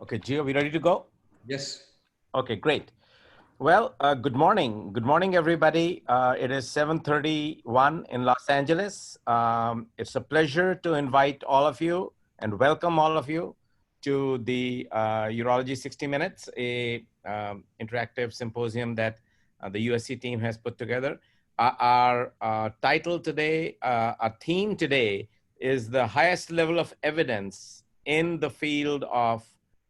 Okay, Gio, we ready to go? Yes. Okay, great. Well, good morning. Good morning, everybody. It is 7:31 in Los Angeles. It's a pleasure to invite all of you and welcome all of you to the Urology 60 Minutes, a interactive symposium that the USC team has put together. Our title today, our theme today is the highest level of evidence in the field of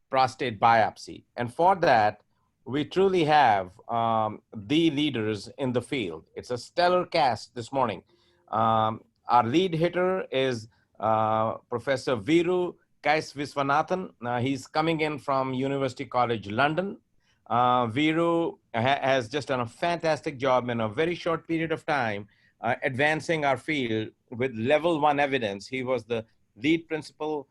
prostate biopsy. And for that, we truly have the leaders in the field. It's a stellar cast this morning. Our lead hitter is Professor Veeru Kasivisvanathan. He's coming in from University College London. Veeru has just done a fantastic job in a very short period of time advancing our field with level 1 evidence. He was the lead principal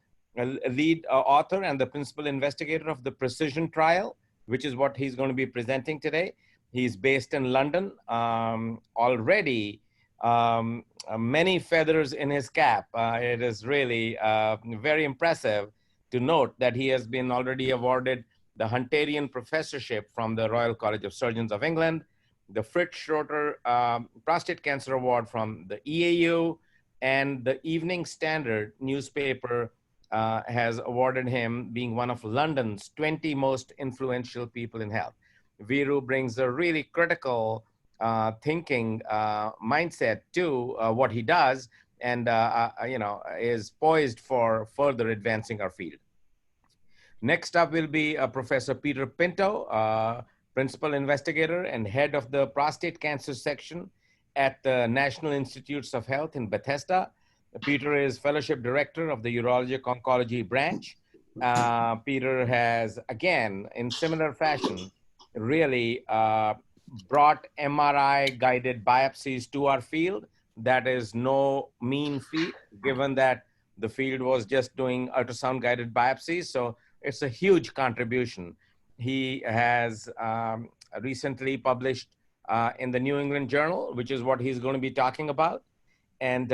lead author and the principal investigator of the Precision trial, which is what he's going to be presenting today. He's based in London. Already many feathers in his cap. It is really very impressive to note that he has been already awarded the Hunterian Professorship from the Royal College of Surgeons of England, the Fritz Schroeter Prostate Cancer Award from the EAU, and the Evening Standard newspaper has awarded him being one of London's 20 most influential people in health. Veeru brings a really critical thinking mindset to what he does, and is poised for further advancing our field. Next up will be Professor Peter Pinto, principal investigator and head of the prostate cancer section at the National Institutes of Health in Bethesda. Peter is fellowship director of the Urologic Oncology branch. Peter has, again, in similar fashion, really brought MRI-guided biopsies to our field. That is no mean feat, given that the field was just doing ultrasound-guided biopsies. So it's a huge contribution. He has recently published in the New England Journal, which is what he's going to be talking about. And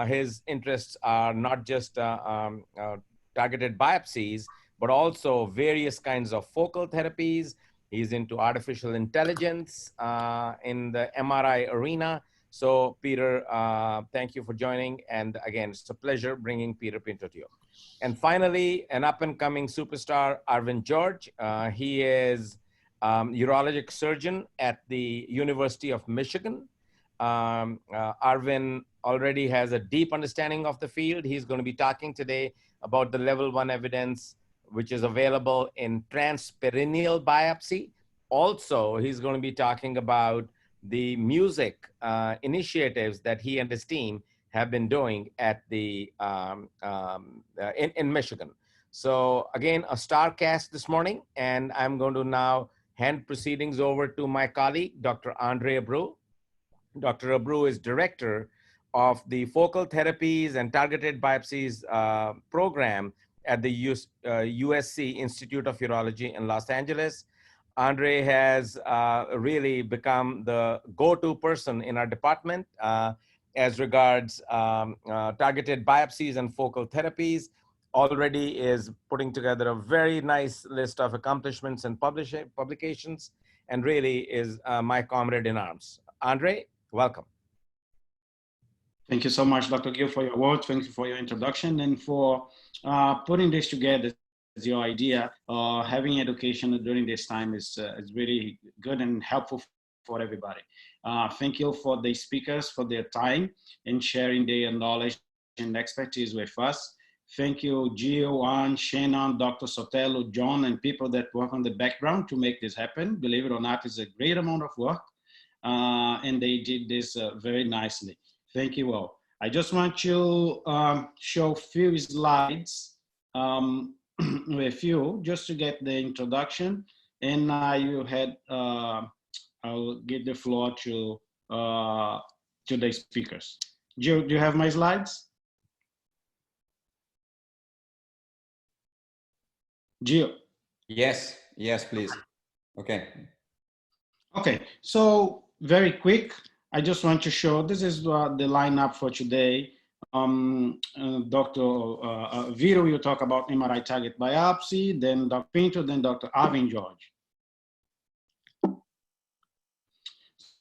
his interests are not just targeted biopsies, but also various kinds of focal therapies. He's into artificial intelligence in the MRI arena. So Peter, thank you for joining. And again, it's a pleasure bringing Peter Pinto to you. And finally, an up-and-coming superstar, Arvin George. He is urologic surgeon at the University of Michigan. Arvin already has a deep understanding of the field. He's going to be talking today about the level 1 evidence, which is available in trans-perineal biopsy. Also, he's going to be talking about the music initiatives that he and his team have been doing at the in Michigan. So again, a star cast this morning, and I'm going to now hand proceedings over to my colleague, Dr. Abreu. Dr. Abreu is director of the Focal Therapies and Targeted Biopsies program at the USC Institute of Urology in Los Angeles. Andre has really become the go-to person in our department as regards targeted biopsies and focal therapies. Already is putting together a very nice list of accomplishments and publications, and really is my comrade in arms. Andre, welcome. Thank you so much, Dr. Gill, for your words. Thank you for your introduction and for putting this together. Your idea, having education during this time is really good and helpful for everybody. Thank you for the speakers for their time and sharing their knowledge and expertise with us. Thank you, Gill, Ann, Shannon, Dr. Sotelo, John, and people that work on the background to make this happen. Believe it or not, it's a great amount of work, and they did this very nicely. Thank you all. I just want to show a few slides with you just to get the introduction, and I'll give the floor to the speakers. Do you have my slides? Gill? Yes, please. Okay. Okay, so very quick, I just want to show, this is the lineup for today. Dr. Veeru will talk about MRI-target biopsy, then Dr. Pinto, then Dr. Arvin George.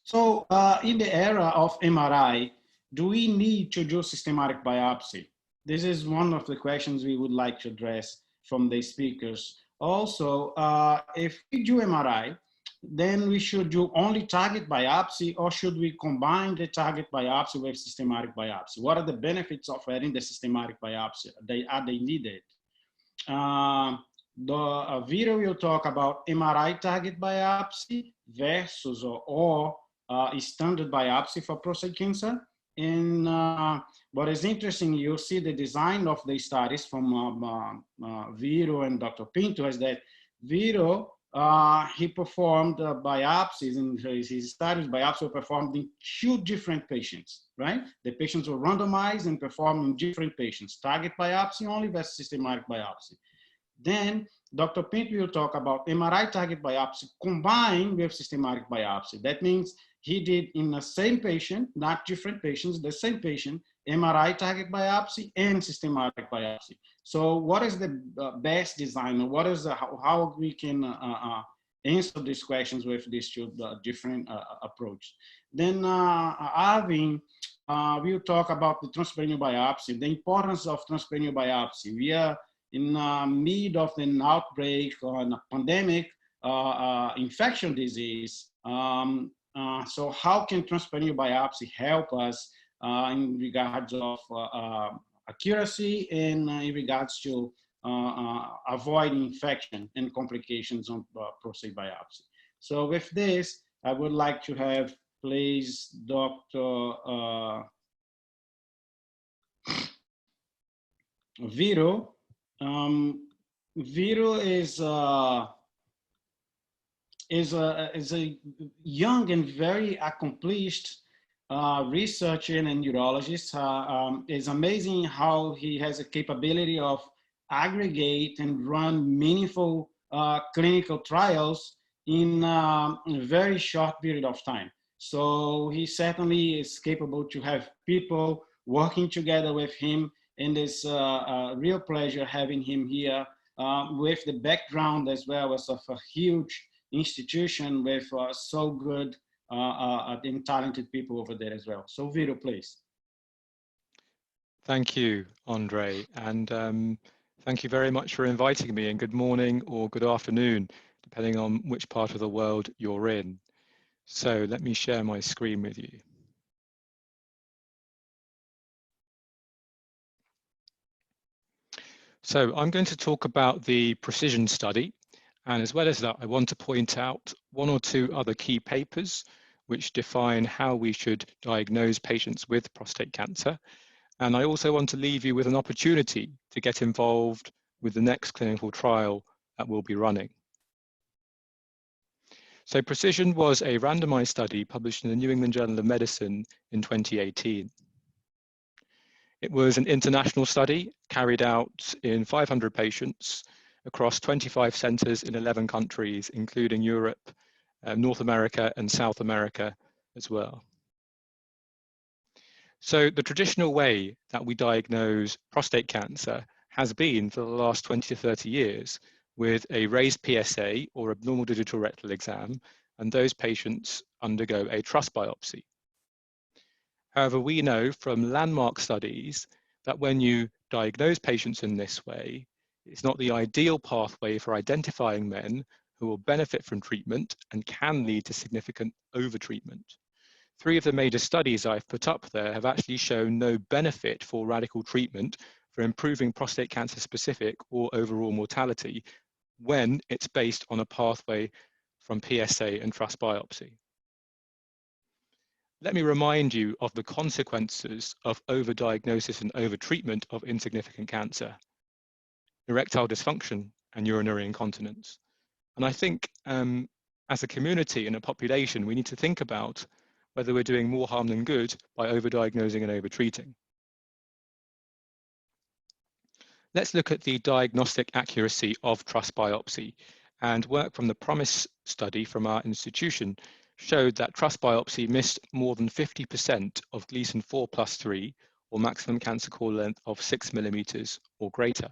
So in the era of MRI, do we need to do systematic biopsy? This is one of the questions we would like to address from the speakers. Also, if we do MRI, then we should do only target biopsy, or should we combine the target biopsy with systematic biopsy? What are the benefits of adding the systematic biopsy? Are they needed? Veeru will talk about MRI target biopsy versus or standard biopsy for prostate cancer. And what is interesting, you see the design of the studies from Veeru and Dr. Pinto is that Veeru, he performed biopsies, and his studies biopsies were performed in 2 different patients, right? The patients were randomized and performed in different patients, target biopsy only versus systematic biopsy. Then Dr. Pinto will talk about MRI target biopsy combined with systematic biopsy. That means he did in the same patient, not different patients, the same patient, MRI target biopsy and systematic biopsy. So what is the best design? What is how we can answer these questions with these 2 different approaches? Then Arvin will talk about the transperineal biopsy, the importance of transperineal biopsy. We are in mid of an outbreak or a pandemic infection disease. So how can transperineal biopsy help us in regards of accuracy and in regards to avoiding infection and complications on prostate biopsy? So with this, I would like to have, please, Dr. Veeru. Veeru is a young and very accomplished researcher and urologist. It's amazing how he has a capability of aggregate and run meaningful clinical trials in a very short period of time. So he certainly is capable to have people working together with him, and it's a real pleasure having him here with the background as well as of a huge institution with so good and talented people over there as well. So Veeru, please. Thank you, Andre, and thank you very much for inviting me, and good morning or good afternoon, depending on which part of the world you're in. So let me share my screen with you. So I'm going to talk about the PRECISION study, and as well as that, I want to point out 1 or 2 other key papers which define how we should diagnose patients with prostate cancer. And I also want to leave you with an opportunity to get involved with the next clinical trial that we'll be running. So PRECISION was a randomized study published in the New England Journal of Medicine in 2018. It was an international study carried out in 500 patients across 25 centers in 11 countries, including Europe, North America, and South America as well. So the traditional way that we diagnose prostate cancer has been for the last 20 to 30 years with a raised PSA or abnormal digital rectal exam, and those patients undergo a trust biopsy. However, we know from landmark studies that when you diagnose patients in this way, it's not the ideal pathway for identifying men who will benefit from treatment and can lead to significant overtreatment. 3 of the major studies I've put up there have actually shown no benefit for radical treatment for improving prostate cancer specific or overall mortality when it's based on a pathway from PSA and trust biopsy. Let me remind you of the consequences of overdiagnosis and overtreatment of insignificant cancer: erectile dysfunction and urinary incontinence. And I think as a community and a population, we need to think about whether we're doing more harm than good by overdiagnosing and overtreating. Let's look at the diagnostic accuracy of trust biopsy, and work from the PROMISE study from our institution showed that trust biopsy missed more than 50% of Gleason 4+3 or maximum cancer core length of 6 millimeters or greater.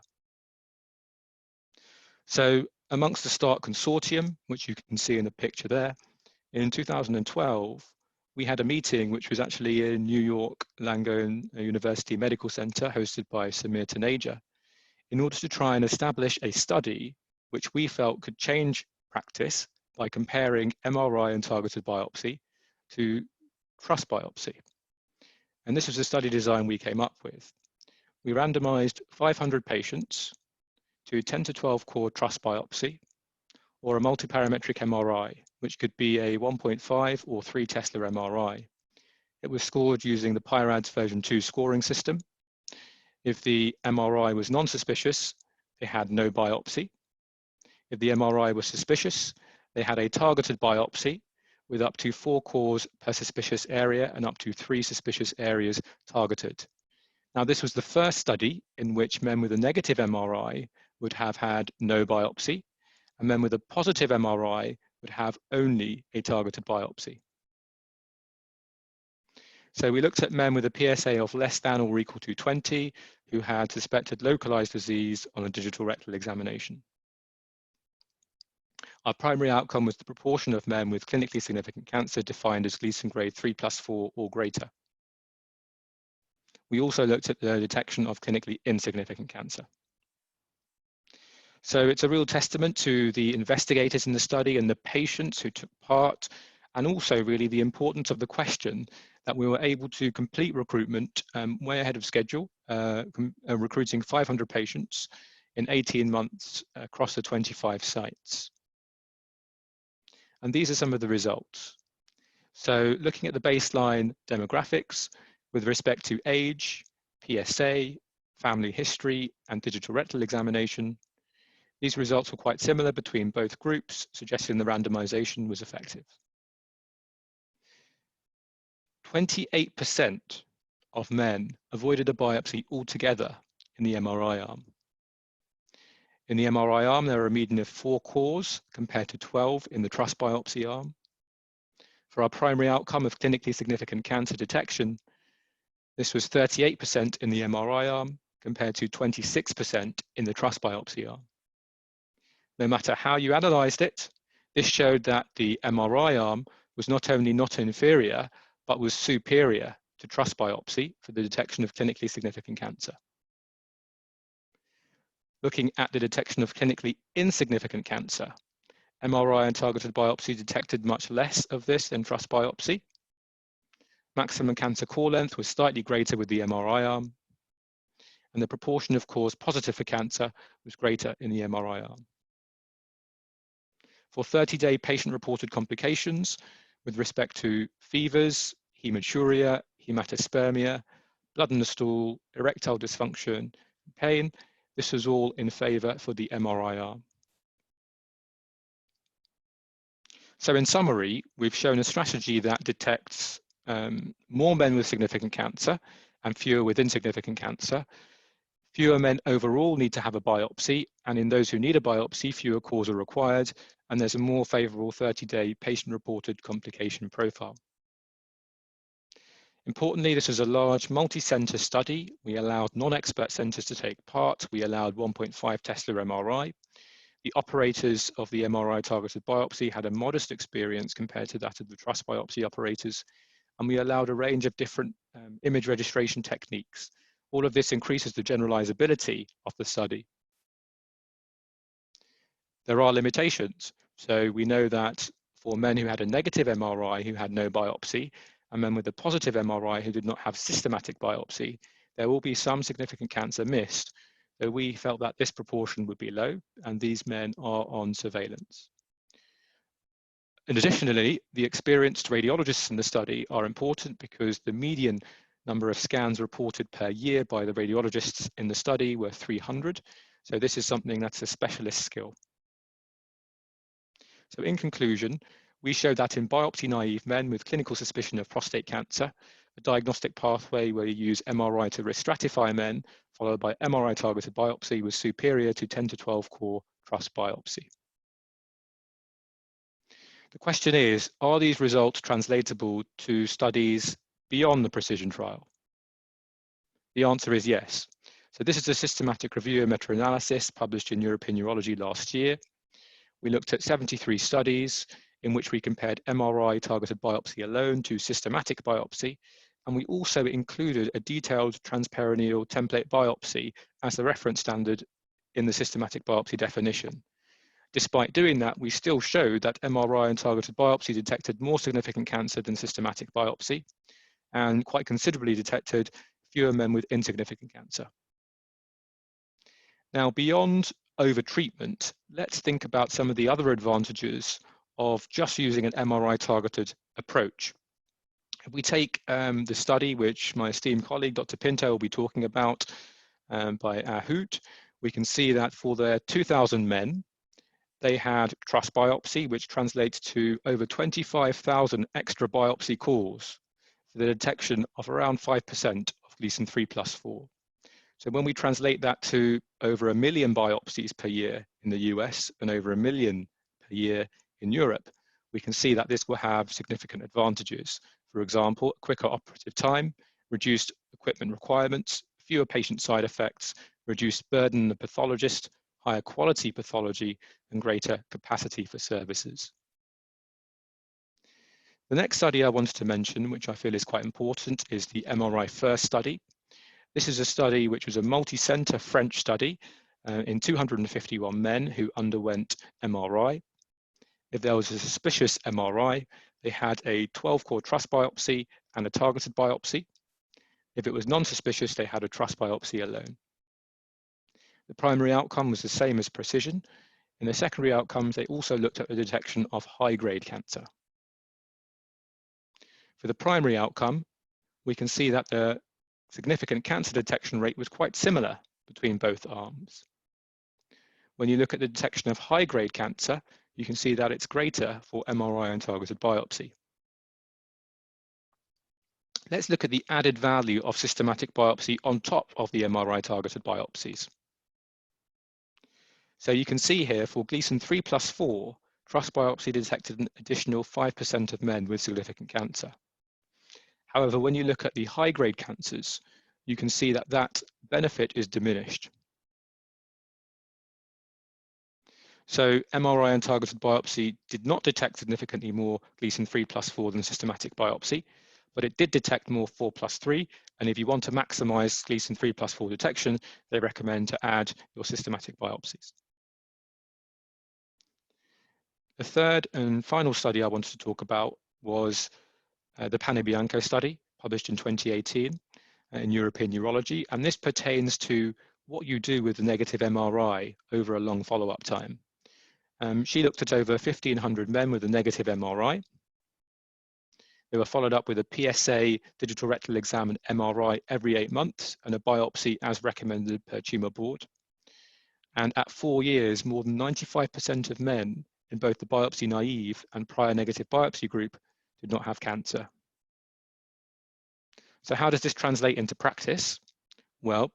So amongst the START consortium, which you can see in the picture there, in 2012, we had a meeting which was actually in New York Langone University Medical Center, hosted by Samir Taneja, in order to try and establish a study which we felt could change practice by comparing MRI and targeted biopsy to trus biopsy. And this was the study design we came up with. We randomized 500 patients to 10 to 12 core trus biopsy or a multiparametric MRI, which could be a 1.5 or 3 Tesla MRI. It was scored using the PIRADS version 2 scoring system. If the MRI was non-suspicious, they had no biopsy. If the MRI was suspicious, they had a targeted biopsy with up to 4 cores per suspicious area and up to 3 suspicious areas targeted. Now, this was the first study in which men with a negative MRI would have had no biopsy, and men with a positive MRI would have only a targeted biopsy. So we looked at men with a PSA of less than or equal to 20 who had suspected localized disease on a digital rectal examination. Our primary outcome was the proportion of men with clinically significant cancer defined as Gleason grade 3+4 or greater. We also looked at the detection of clinically insignificant cancer. So it's a real testament to the investigators in the study and the patients who took part, and also really the importance of the question that we were able to complete recruitment way ahead of schedule, recruiting 500 patients in 18 months across the 25 sites. And these are some of the results. So looking at the baseline demographics with respect to age, PSA, family history, and digital rectal examination, these results were quite similar between both groups, suggesting the randomization was effective. 28% of men avoided a biopsy altogether in the MRI arm. In the MRI arm, there are a median of 4 cores compared to 12 in the trus biopsy arm. For our primary outcome of clinically significant cancer detection, this was 38% in the MRI arm compared to 26% in the trus biopsy arm. No matter how you analyzed it, this showed that the MRI arm was not only not inferior, but was superior to trus biopsy for the detection of clinically significant cancer. Looking at the detection of clinically insignificant cancer, MRI and targeted biopsy detected much less of this than trus biopsy. Maximum cancer core length was slightly greater with the MRI arm, and the proportion of cores positive for cancer was greater in the MRI arm. For 30-day patient-reported complications with respect to fevers, hematuria, hematospermia, blood in the stool, erectile dysfunction, pain, this was all in favor for the MRI arm. So in summary, we've shown a strategy that detects more men with significant cancer and fewer with insignificant cancer. Fewer men overall need to have a biopsy, and in those who need a biopsy, fewer cores are required, and there's a more favorable 30-day patient-reported complication profile. Importantly, this is a large multi-center study. We allowed non-expert centers to take part. We allowed 1.5 Tesla MRI. The operators of the MRI-targeted biopsy had a modest experience compared to that of the trus biopsy operators, and we allowed a range of different image registration techniques. All of this increases the generalizability of the study. There are limitations. So we know that for men who had a negative MRI who had no biopsy, and men with a positive MRI who did not have systematic biopsy, there will be some significant cancer missed. So we felt that this proportion would be low, and these men are on surveillance. And additionally, the experienced radiologists in the study are important because the median number of scans reported per year by the radiologists in the study were 300. So this is something that's a specialist skill. So in conclusion, we showed that in biopsy-naive men with clinical suspicion of prostate cancer, a diagnostic pathway where you use MRI to risk stratify men, followed by MRI-targeted biopsy, was superior to 10 to 12 core trus biopsy. The question is, are these results translatable to studies beyond the precision trial? The answer is yes. So this is a systematic review and meta-analysis published in European Urology last year. We looked at 73 studies in which we compared MRI-targeted biopsy alone to systematic biopsy, and we also included a detailed transperineal template biopsy as the reference standard in the systematic biopsy definition. Despite doing that, we still showed that MRI and targeted biopsy detected more significant cancer than systematic biopsy, and quite considerably detected fewer men with insignificant cancer. Now, beyond over-treatment, let's think about some of the other advantages of just using an MRI-targeted approach. If we take the study which my esteemed colleague, Dr. Pinto, will be talking about by Abreu, we can see that for their 2,000 men, they had trus biopsy, which translates to over 25,000 extra biopsy calls for the detection of around 5% of Gleason 3+4. So when we translate that to over 1 million biopsies per year in the US and over 1 million per year in Europe, we can see that this will have significant advantages. For example, quicker operative time, reduced equipment requirements, fewer patient side effects, reduced burden on the pathologist, higher quality pathology, and greater capacity for services. The next study I wanted to mention, which I feel is quite important, is the MRI First study. This is a study which was a multi-center French study in 251 men who underwent MRI. If there was a suspicious MRI, they had a 12-core trus biopsy and a targeted biopsy. If it was non-suspicious, they had a trus biopsy alone. The primary outcome was the same as precision. In the secondary outcomes, they also looked at the detection of high-grade cancer. For the primary outcome, we can see that the significant cancer detection rate was quite similar between both arms. When you look at the detection of high-grade cancer, you can see that it's greater for MRI and targeted biopsy. Let's look at the added value of systematic biopsy on top of the MRI targeted biopsies. So you can see here for Gleason 3+4, trus biopsy detected an additional 5% of men with significant cancer. However, when you look at the high-grade cancers, you can see that that benefit is diminished. So MRI and targeted biopsy did not detect significantly more Gleason 3+4 than systematic biopsy, but it did detect more 4+3. And if you want to maximize Gleason 3+4 detection, they recommend to add your systematic biopsies. The third and final study I wanted to talk about was the Pane-Bianco study, published in 2018 in European Urology. And this pertains to what you do with the negative MRI over a long follow-up time. She looked at over 1,500 men with a negative MRI. They were followed up with a PSA digital rectal exam and MRI every 8 months and a biopsy as recommended per tumor board. And at 4 years, more than 95% of men in both the biopsy naive and prior negative biopsy group did not have cancer. So how does this translate into practice? Well,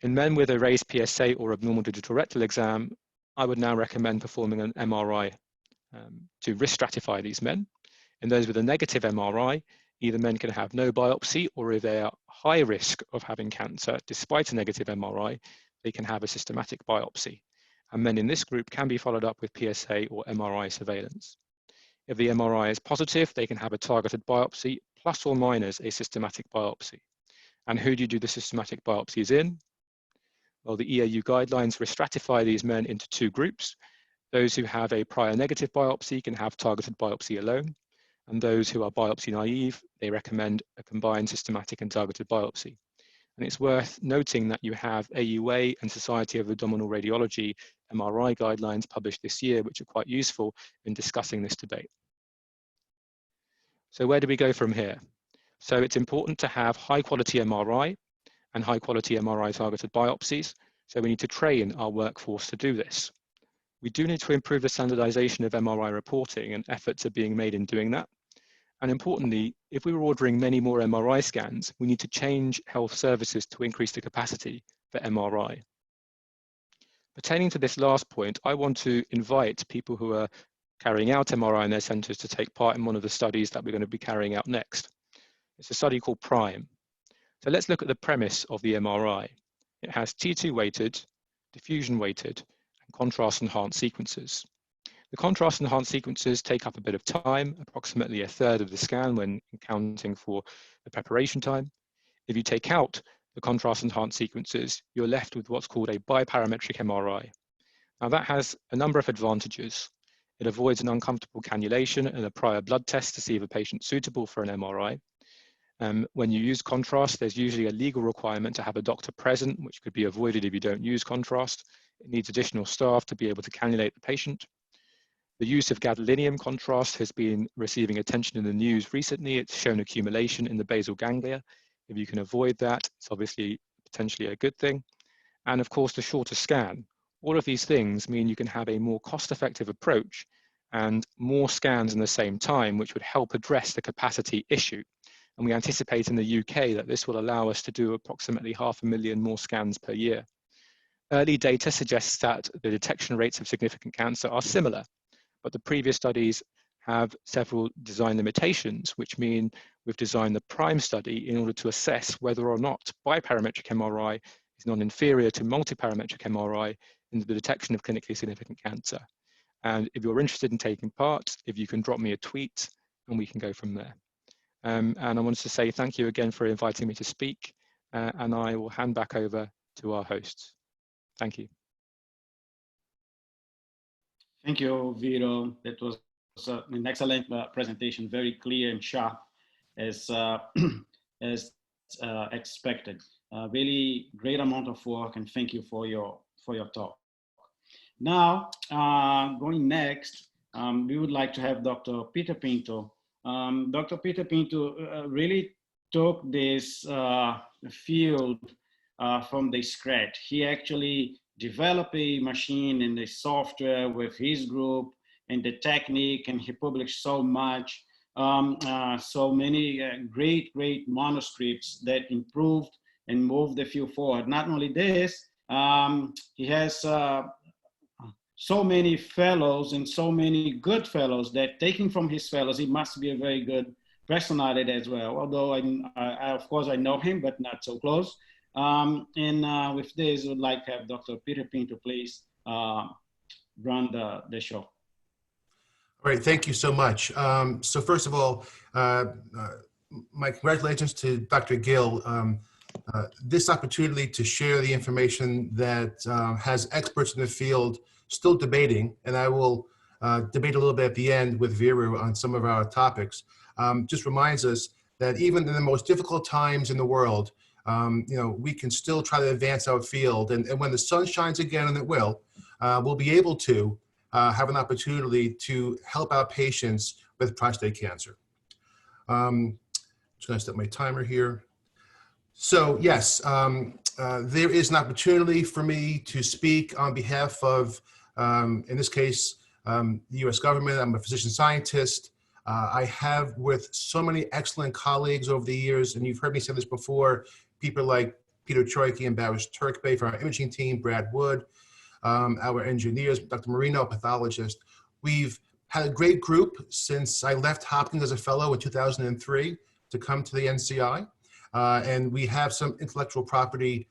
in men with a raised PSA or abnormal digital rectal exam, I would now recommend performing an MRI to risk stratify these men. In those with a negative MRI, either men can have no biopsy, or if they are high risk of having cancer despite a negative MRI, they can have a systematic biopsy. And men in this group can be followed up with PSA or MRI surveillance. If the MRI is positive, they can have a targeted biopsy plus or minus a systematic biopsy. And who do you do the systematic biopsies in? Well, the EAU guidelines stratify these men into 2 groups. Those who have a prior negative biopsy can have targeted biopsy alone. And those who are biopsy naive, they recommend a combined systematic and targeted biopsy. And it's worth noting that you have AUA and Society of Abdominal Radiology MRI guidelines published this year, which are quite useful in discussing this debate. So where do we go from here? So it's important to have high quality MRI and high quality MRI targeted biopsies. So we need to train our workforce to do this. We do need to improve the standardization of MRI reporting, and efforts are being made in doing that. And importantly, if we were ordering many more MRI scans, we need to change health services to increase the capacity for MRI. Pertaining to this last point, I want to invite people who are carrying out MRI in their centers to take part in one of the studies that we're going to be carrying out next. It's a study called PRIME. So let's look at the premise of the MRI. It has T2 weighted, diffusion weighted, and contrast enhanced sequences. The contrast enhanced sequences take up a bit of time, approximately a third of the scan when accounting for the preparation time. If you take out the contrast enhanced sequences, you're left with what's called a biparametric MRI. Now that has a number of advantages. It avoids an uncomfortable cannulation and a prior blood test to see if a patient's suitable for an MRI. When you use contrast, there's usually a legal requirement to have a doctor present, which could be avoided if you don't use contrast. It needs additional staff to be able to cannulate the patient. The use of gadolinium contrast has been receiving attention in the news recently. It's shown accumulation in the basal ganglia. If you can avoid that, it's obviously potentially a good thing. And of course, the shorter scan. All of these things mean you can have a more cost-effective approach and more scans in the same time, which would help address the capacity issue. And we anticipate in the UK that this will allow us to do approximately 500,000 more scans per year. Early data suggests that the detection rates of significant cancer are similar, but the previous studies have several design limitations, which mean we've designed the PRIME study in order to assess whether or not biparametric MRI is non-inferior to multiparametric MRI in the detection of clinically significant cancer. And if you're interested in taking part, if you can drop me a tweet and we can go from there. And I wanted to say thank you again for inviting me to speak, and I will hand back over to our hosts. Thank you. Thank you, Veeru. That was an excellent presentation, very clear and sharp as, as expected. Really great amount of work, and thank you for your talk. Now, going next, we would like to have Dr. Peter Pinto. Dr. Peter Pinto really took this field from the scratch. He actually developed a machine and the software with his group and the technique, and he published so much, so many great manuscripts that improved and moved the field forward. Not only this, he has so many fellows and so many good fellows that, taking from his fellows, he must be a very good personality as well. Although of course I know him, but not so close. With this, I would like to have Dr. Peter Pinto please run the show. All right, thank you so much. So first of all, my congratulations to Dr. Gill. This opportunity to share the information that has experts in the field still debating, and I will debate a little bit at the end with Veeru on some of our topics, just reminds us that even in the most difficult times in the world, we can still try to advance our field. And when the sun shines again, and it will, we'll be able to have an opportunity to help our patients with prostate cancer. Just gonna set my timer here. So yes, there is an opportunity for me to speak on behalf of, in this case, the US government. I'm a physician scientist. I have with so many excellent colleagues over the years, and you've heard me say this before, people like Peter Troike and Baris Turkbay from our imaging team, Brad Wood, our engineers, Dr. Marino, a pathologist. We've had a great group since I left Hopkins as a fellow in 2003 to come to the NCI. And we have some intellectual property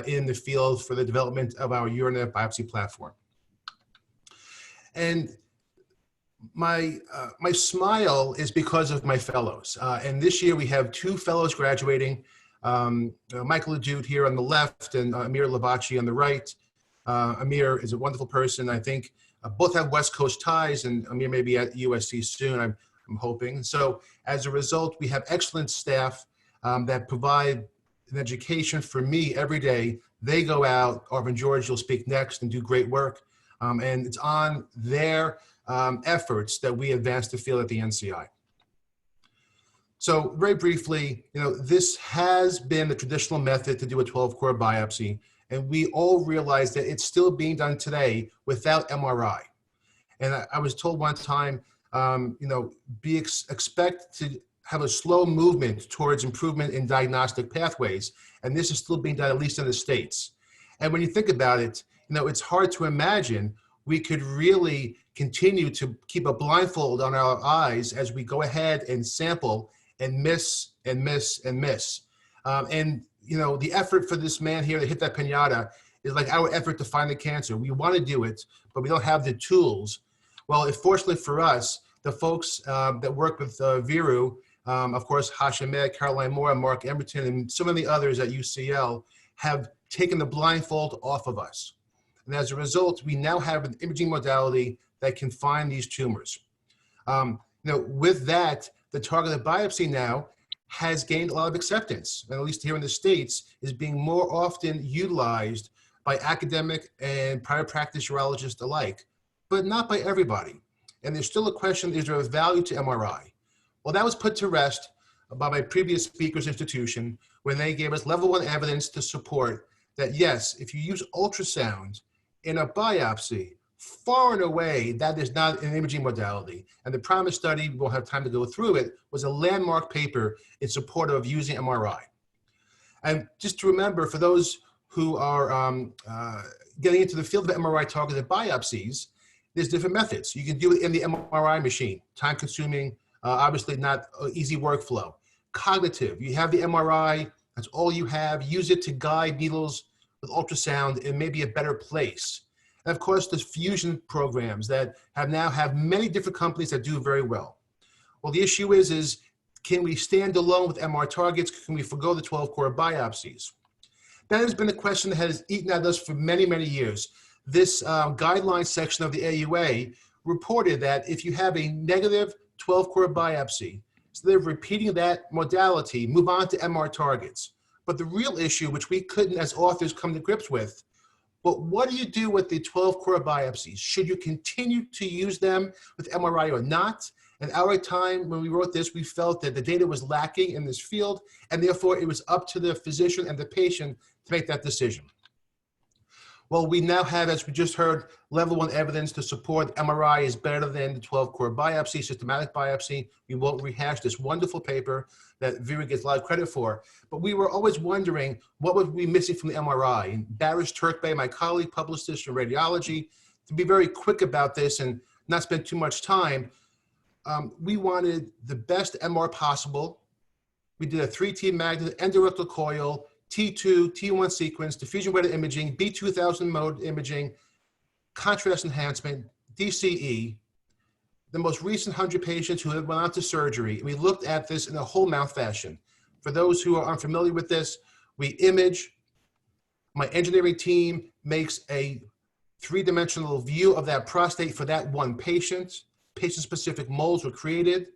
in the field for the development of our urinary biopsy platform. And my smile is because of my fellows. And this year we have 2 fellows graduating, Michael Adude here on the left and Amir Lavachi on the right. Amir is a wonderful person. I think both have West Coast ties, and Amir may be at USC soon, I'm hoping. So as a result, we have excellent staff that provide an education for me every day. They go out, Arvin George will speak next and do great work. And it's on their efforts that we advance the field at the NCI. So very briefly, this has been the traditional method to do a 12-core biopsy. And we all realize that it's still being done today without MRI. And I was told one time, expect to have a slow movement towards improvement in diagnostic pathways. And this is still being done, at least in the States. And when you think about it, it's hard to imagine we could really continue to keep a blindfold on our eyes as we go ahead and sample and miss and miss and miss. And, you know, the effort for this man here to hit that pinata is like our effort to find the cancer. We want to do it, but we don't have the tools. Well, fortunately for us, the folks that work with Veeru, of course, Hashemed, Caroline Moore, Mark Emberton, and so many others at UCL have taken the blindfold off of us. And as a result, we now have an imaging modality that can find these tumors. You know, with that, the targeted biopsy now has gained a lot of acceptance, and at least here in the States, is being more often utilized by academic and private practice urologists alike, but not by everybody. And there's still a question, is there a value to MRI? Well, that was put to rest by my previous speaker's institution when they gave us level 1 evidence to support that, yes, if you use ultrasound in a biopsy, far and away, that is not an imaging modality. And the PROMISE study, we won't have time to go through it, was a landmark paper in support of using MRI. And just to remember, for those who are getting into the field of MRI-targeted biopsies, there's different methods. You can do it in the MRI machine, time-consuming, obviously not easy workflow. Cognitive, you have the MRI, that's all you have. Use it to guide needles with ultrasound in maybe a better place. And of course, there's fusion programs that have many different companies that do very well. Well, the issue is can we stand alone with MR targets? Can we forgo the 12-core biopsies? That has been a question that has eaten at us for many, many years. This guideline section of the AUA reported that if you have a negative 12-core biopsy, instead of repeating that modality, move on to MR targets. But the real issue, which we couldn't as authors come to grips with, but what do you do with the 12-core biopsies? Should you continue to use them with MRI or not? And at our time, when we wrote this, we felt that the data was lacking in this field, and therefore it was up to the physician and the patient to make that decision. Well, we now have, as we just heard, level 1 evidence to support MRI is better than the 12-core biopsy, systematic biopsy. We won't rehash this wonderful paper that Veeru gets a lot of credit for, but we were always wondering what would be missing from the MRI. And Barish Turkbay, my colleague, published this in Radiology. To be very quick about this and not spend too much time, we wanted the best MR possible. We did a 3T magnet, endorectal coil, T2, T1 sequence, diffusion-weighted imaging, B2000 mode imaging, contrast enhancement, DCE, the most recent 100 patients who have gone on to surgery. We looked at this in a whole mouth fashion. For those who are unfamiliar with this, we image. My engineering team makes a 3-dimensional view of that prostate for that one patient. Patient-specific molds were created.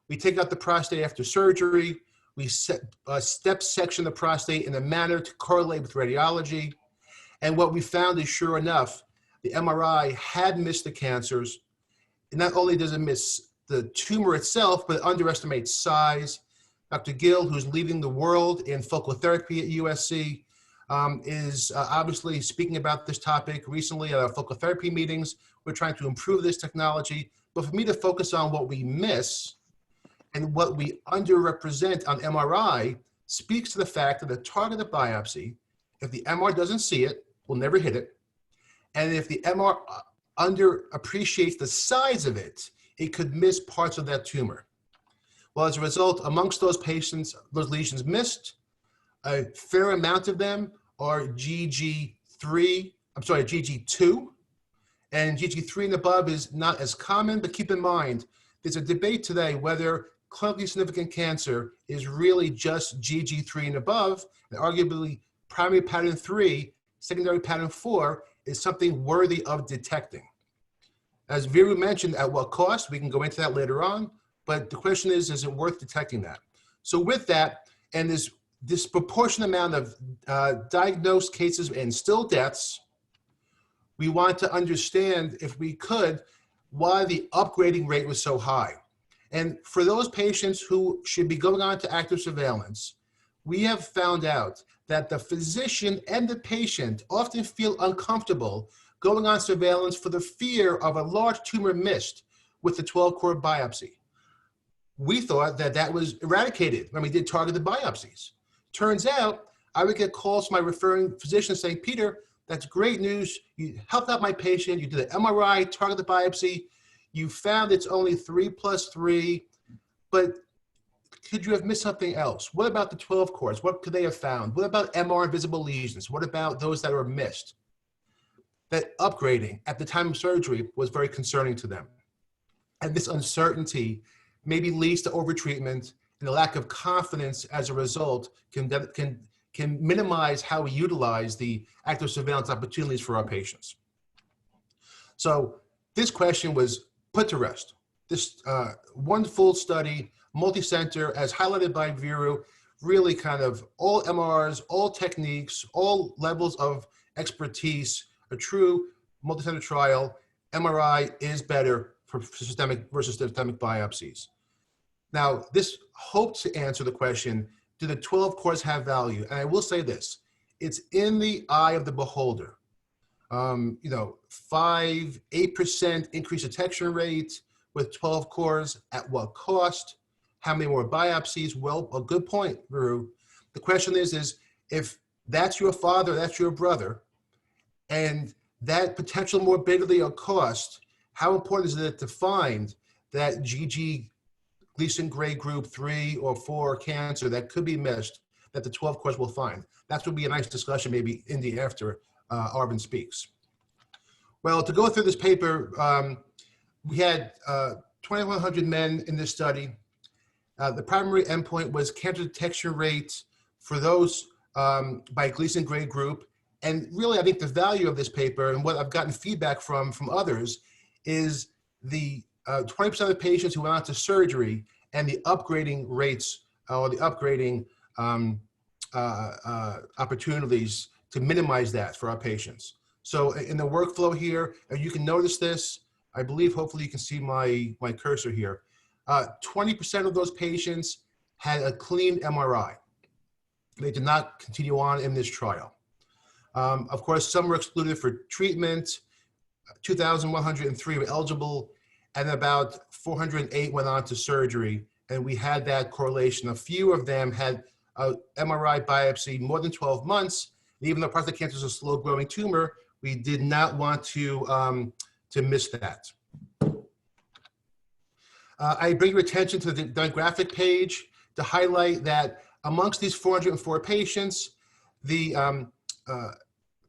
We take out the prostate after surgery. We step section the prostate in a manner to correlate with radiology. And what we found is, sure enough, the MRI had missed the cancers. And not only does it miss the tumor itself, but it underestimates size. Dr. Gill, who's leading the world in focal therapy at USC, is obviously speaking about this topic recently at our focal therapy meetings. We're trying to improve this technology. But for me to focus on what we miss and what we underrepresent on MRI speaks to the fact that a targeted biopsy, if the MR doesn't see it, will never hit it. And if the MR underappreciates the size of it, it could miss parts of that tumor. Well, as a result, amongst those patients, those lesions missed, a fair amount of them are GG2, and GG3 and above is not as common, but keep in mind, there's a debate today whether clinically significant cancer is really just GG3 and above, and arguably primary pattern 3, secondary pattern 4 is something worthy of detecting. As Veeru mentioned, at what cost? We can go into that later on, but the question is it worth detecting that? So with that, and this disproportionate amount of diagnosed cases and still deaths, we want to understand, if we could, why the upgrading rate was so high. And for those patients who should be going on to active surveillance, we have found out that the physician and the patient often feel uncomfortable going on surveillance for the fear of a large tumor missed with the 12-core biopsy. We thought that that was eradicated when we did targeted biopsies. Turns out, I would get calls from my referring physician saying, Peter, that's great news. You helped out my patient. You did an MRI, targeted biopsy. You found it's only 3 + 3, but could you have missed something else? What about the 12 cores? What could they have found? What about MR invisible lesions? What about those that were missed? That upgrading at the time of surgery was very concerning to them. And this uncertainty maybe leads to overtreatment, and the lack of confidence as a result can minimize how we utilize the active surveillance opportunities for our patients. So this question was put to rest. This one full study, multi-center, as highlighted by Veeru, really kind of all MRs, all techniques, all levels of expertise, a true multi-center trial. MRI is better for systemic versus systemic biopsies. Now, this hoped to answer the question, do the 12 cores have value? And I will say this, it's in the eye of the beholder. 5-8% increase detection rate with 12 cores, at what cost? How many more biopsies? Well, a good point, Veeru. The question is if that's your father, that's your brother, and that potential morbidity or cost, how important is it to find that GG Gleason grade group 3 or 4 cancer that could be missed that the 12 cores will find? That would be a nice discussion maybe in the after Arvin speaks. Well, to go through this paper, we had 2,100 men in this study. The primary endpoint was cancer detection rate for those by Gleason grade group. And really, I think the value of this paper and what I've gotten feedback from others is the 20% of the patients who went on to surgery and the upgrading rates or the upgrading opportunities to minimize that for our patients. So in the workflow here, you can notice this. I believe hopefully you can see my cursor here. 20% of those patients had a clean MRI. They did not continue on in this trial. Of course, some were excluded for treatment. 2,103 were eligible, and about 408 went on to surgery. And we had that correlation. A few of them had a MRI biopsy more than 12 months. And even though prostate cancer is a slow-growing tumor, we did not want to miss that. I bring your attention to the demographic page to highlight that amongst these 404 patients, the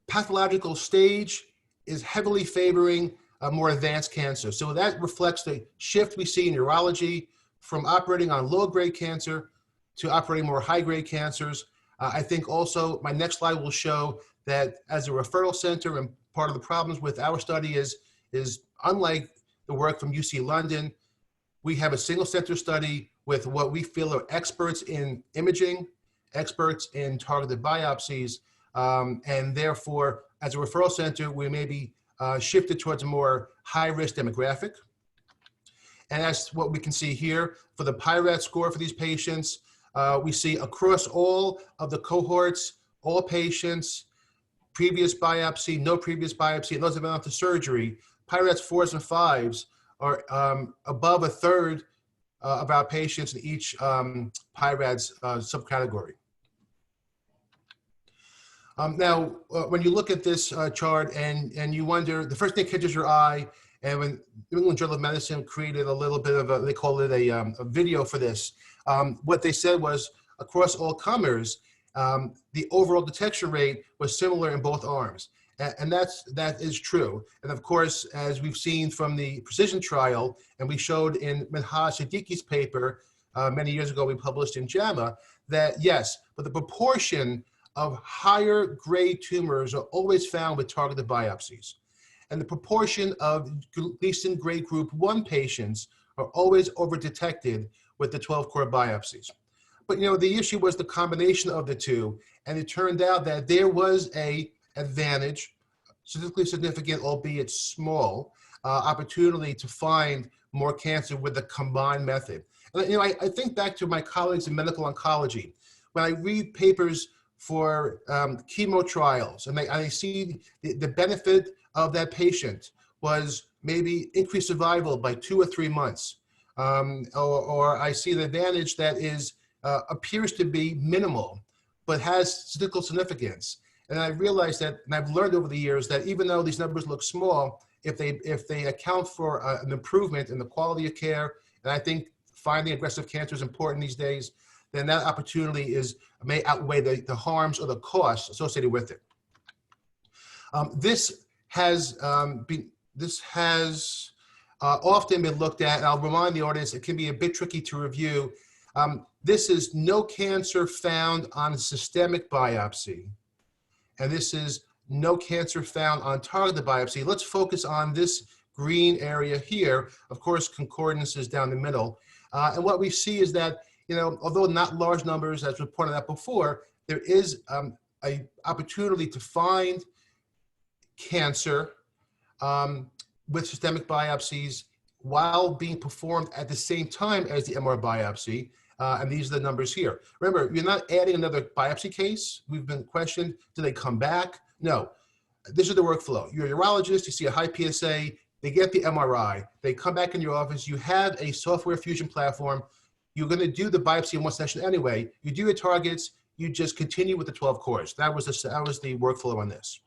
pathological stage is heavily favoring more advanced cancer. So that reflects the shift we see in urology from operating on low-grade cancer to operating more high-grade cancers. I think also my next slide will show that as a referral center, and part of the problems with our study is unlike the work from UC London, we have a single center study with what we feel are experts in imaging, experts in targeted biopsies, and therefore, as a referral center, we may be shifted towards a more high-risk demographic. And that's what we can see here. For the PIRAT score for these patients, we see across all of the cohorts, all patients, previous biopsy, no previous biopsy, and those that went on to surgery, PIRATs 4s and 5s are above a third of our patients in each PIRATs subcategory. Now, when you look at this chart and you wonder, the first thing that catches your eye, and when New England Journal of Medicine created a little bit of a, they call it a video for this, what they said was across all comers, the overall detection rate was similar in both arms. And that is true. And of course, as we've seen from the precision trial, and we showed in Minhaj Siddiqui's paper many years ago we published in JAMA, that yes, but the proportion of higher grade tumors are always found with targeted biopsies. And the proportion of Gleason grade group 1 patients are always over-detected with the 12-core biopsies. But you know, the issue was the combination of the two, and it turned out that there was a advantage, statistically significant, albeit small, opportunity to find more cancer with the combined method. And, you know, I think back to my colleagues in medical oncology. When I read papers for chemo trials, and I see the benefit of that patient was maybe increased survival by 2 or 3 months, or I see the advantage that is appears to be minimal, but has statistical significance. And I realized that, and I've learned over the years that even though these numbers look small, if they account for an improvement in the quality of care, and I think finding aggressive cancer is important these days, then that opportunity may outweigh the harms or the costs associated with it. This has often been looked at, and I'll remind the audience, it can be a bit tricky to review. This is no cancer found on systemic biopsy, and this is no cancer found on targeted biopsy. Let's focus on this green area here. Of course, concordance is down the middle. And what we see is that, although not large numbers, as we pointed out before, there is an opportunity to find cancer with systemic biopsies while being performed at the same time as the MR biopsy. And these are the numbers here. Remember, you're not adding another biopsy case. We've been questioned, do they come back? No. This is the workflow. You're a urologist, you see a high PSA, they get the MRI, they come back in your office, you have a software fusion platform, you're gonna do the biopsy in one session anyway, you do your targets, you just continue with the 12 cores. That was the workflow on this.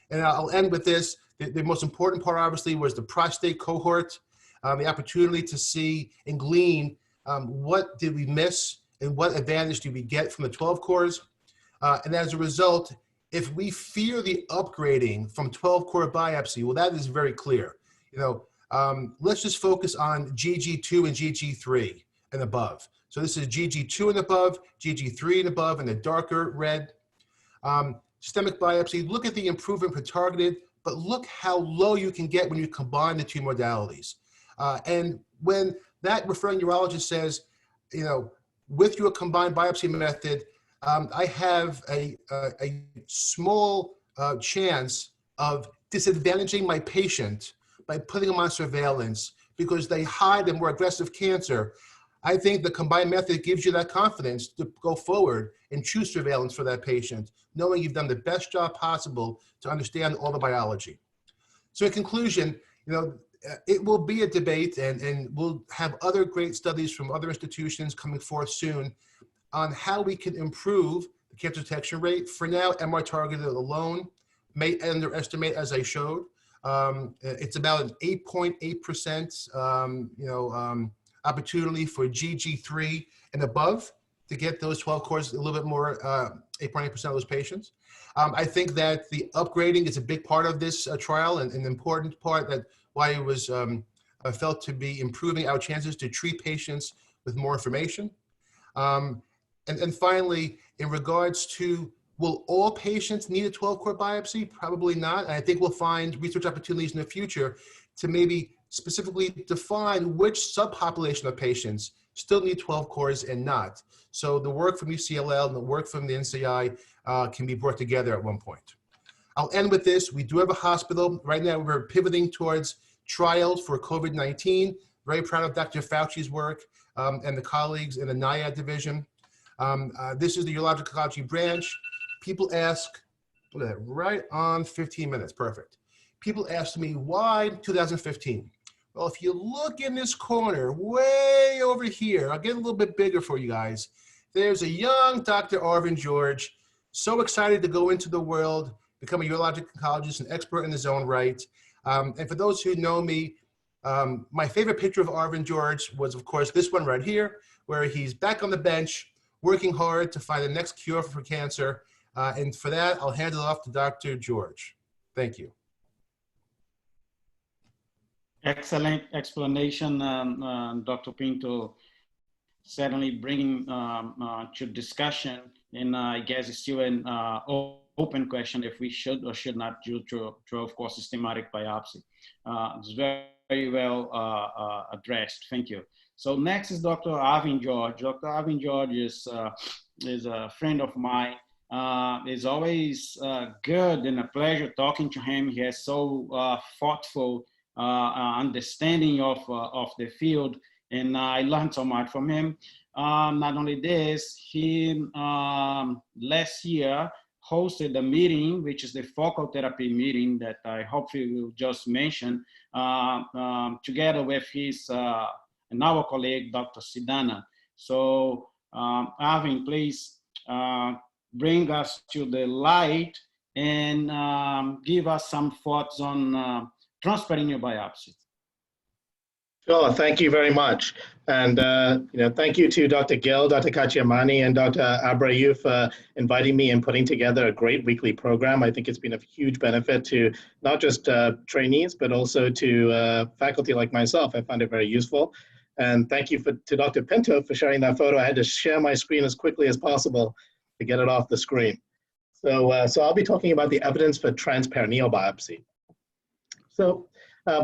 And I'll end with this. The most important part, obviously, was the prostate cohort, the opportunity to see and glean what did we miss and what advantage do we get from the 12 cores. And as a result, if we fear the upgrading from 12-core biopsy, well, that is very clear. Let's just focus on GG2 and GG3 and above. So this is GG2 and above, GG3 and above, and the darker red. Systemic biopsy, look at the improvement for targeted, but look how low you can get when you combine the two modalities. And when that referring urologist says, with your combined biopsy method, I have a small chance of disadvantaging my patient by putting them on surveillance because they hide a more aggressive cancer. I think the combined method gives you that confidence to go forward and choose surveillance for that patient, knowing you've done the best job possible to understand all the biology. So in conclusion, it will be a debate, and we'll have other great studies from other institutions coming forth soon on how we can improve the cancer detection rate. For now, MR-targeted alone may underestimate, as I showed. It's about an 8.8% opportunity for GG3 and above to get those 12 cores, a little bit more, 8.8% of those patients. I think that the upgrading is a big part of this trial, and an important part that why it was felt to be improving our chances to treat patients with more information. And finally, in regards to, will all patients need a 12-core biopsy? Probably not. And I think we'll find research opportunities in the future to maybe specifically define which subpopulation of patients still need 12 cores and not. So the work from UCLL and the work from the NCI can be brought together at one point. I'll end with this. We do have a hospital. Right now, we're pivoting towards trials for COVID-19. Very proud of Dr. Fauci's work and the colleagues in the NIAID division. This is the urologic oncology branch. People ask, look at that, right on 15 minutes, perfect. People ask me, why 2015? Well, if you look in this corner, way over here, I'll get a little bit bigger for you guys. There's a young Dr. Arvin George, so excited to go into the world, become a urologic oncologist, an expert in his own right. And for those who know me, my favorite picture of Arvin George was, of course, this one right here, where he's back on the bench, working hard to find the next cure for cancer. And for that, I'll hand it off to Dr. George. Thank you. Excellent explanation, Dr. Pinto. Certainly bringing to discussion, and I guess it's still an open question if we should or should not do, of course, systematic biopsy. It's very well addressed. Thank you. So next is Dr. Arvin George. Dr. Arvin George is a friend of mine. It's always good and a pleasure talking to him. He has so thoughtful understanding of the field, and I learned so much from him. Not only this, he last year hosted a meeting, which is the focal therapy meeting that I hope he will just mention, together with his and our colleague, Dr. Sidana. So Arvin, please bring us to the light and give us some thoughts on transperineal biopsy. Sure, thank you very much. And thank you to Dr. Gill, Dr. Cacciamani, and Dr. Abreu for inviting me and putting together a great weekly program. I think it's been a huge benefit to not just trainees, but also to faculty like myself. I find it very useful. And thank you to Dr. Pinto for sharing that photo. I had to share my screen as quickly as possible to get it off the screen. So I'll be talking about the evidence for trans-perineal biopsy. So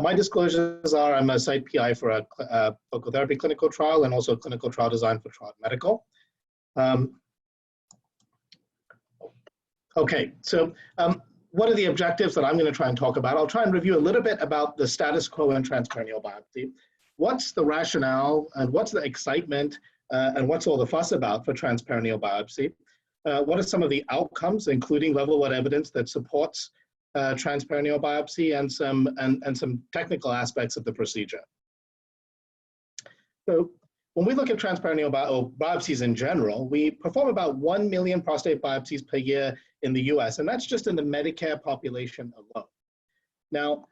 my disclosures are I'm a site PI for a focal therapy clinical trial and also a clinical trial design for Triad Medical. Okay, so what are the objectives that I'm going to try and talk about? I'll try and review a little bit about the status quo in trans-perineal biopsy. What's the rationale and what's the excitement and what's all the fuss about for trans-perineal biopsy? What are some of the outcomes, including level 1 evidence that supports trans-perineal biopsy and some technical aspects of the procedure. So when we look at trans-perineal biopsies in general, we perform about 1 million prostate biopsies per year in the US, and that's just in the Medicare population alone. Now,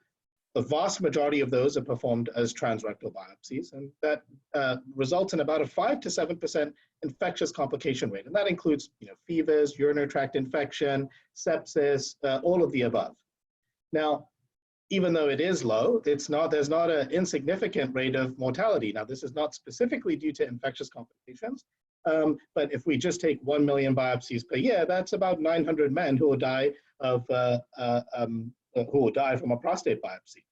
the vast majority of those are performed as transrectal biopsies, and that results in about a 5 to 7% infectious complication rate. And that includes fevers, urinary tract infection, sepsis, all of the above. Now, even though it is low, there's not an insignificant rate of mortality. Now, this is not specifically due to infectious complications, but if we just take 1 million biopsies per year, that's about 900 men who will die from a prostate biopsy.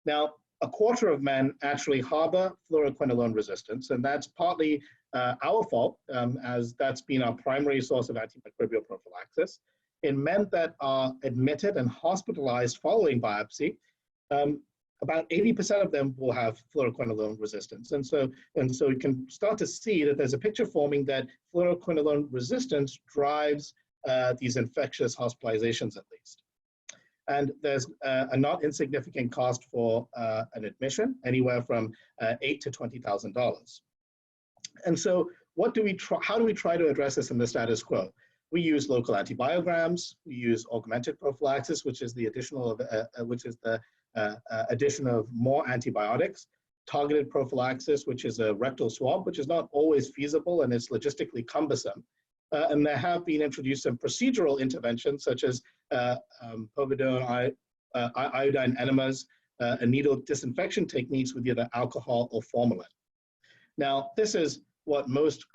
Now, a quarter of men actually harbor fluoroquinolone resistance, and that's partly our fault, as that's been our primary source of antimicrobial prophylaxis. In men that are admitted and hospitalized following biopsy, about 80% of them will have fluoroquinolone resistance. And so you can start to see that there's a picture forming that fluoroquinolone resistance drives these infectious hospitalizations at least. And there's a not insignificant cost for an admission, anywhere from $8,000 to $20,000. And so how do we try to address this in the status quo? We use local antibiograms. We use augmented prophylaxis, which is the addition of more antibiotics. Targeted prophylaxis, which is a rectal swab, which is not always feasible and it's logistically cumbersome. And there have been introduced some procedural interventions, such as povidone, iodine enemas, and needle disinfection techniques with either alcohol or formalin. Now, this is what most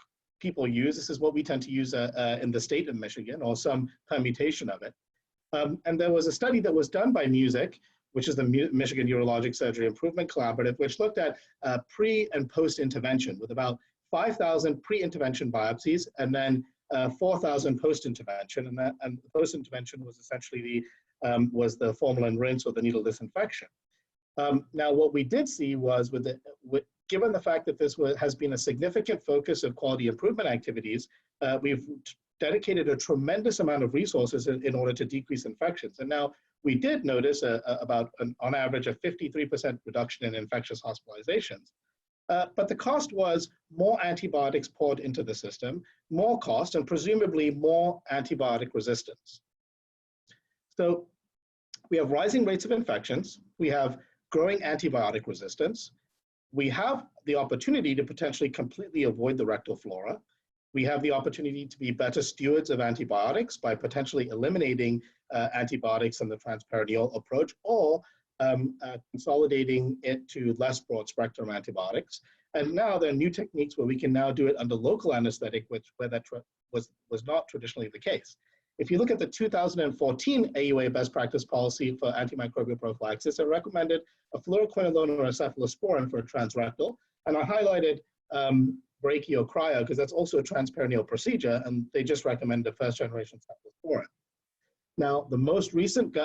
people use. This is what we tend to use in the state of Michigan, or some permutation of it. And there was a study that was done by MUSIC, which is the Michigan Urologic Surgery Improvement Collaborative, which looked at pre and post-intervention with about 5,000 pre-intervention biopsies and then 4,000 post-intervention, and the post-intervention was essentially the formalin rinse or the needle disinfection. Now, what we did see was, given the fact that this has been a significant focus of quality improvement activities, we've dedicated a tremendous amount of resources in order to decrease infections. And now we did notice on average a 53% reduction in infectious hospitalizations. But the cost was more antibiotics poured into the system, more cost, and presumably more antibiotic resistance. So we have rising rates of infections. We have growing antibiotic resistance. We have the opportunity to potentially completely avoid the rectal flora. We have the opportunity to be better stewards of antibiotics by potentially eliminating antibiotics in the transperineal approach, or consolidating it to less broad spectrum antibiotics. And now there are new techniques where we can now do it under local anesthetic, where that was not traditionally the case. If you look at the 2014 AUA best practice policy for antimicrobial prophylaxis, it recommended a fluoroquinolone or a cephalosporin for a transrectal, and I highlighted brachiocrio because that's also a transperineal procedure, and they just recommend the first generation cephalosporin. Now, the most recent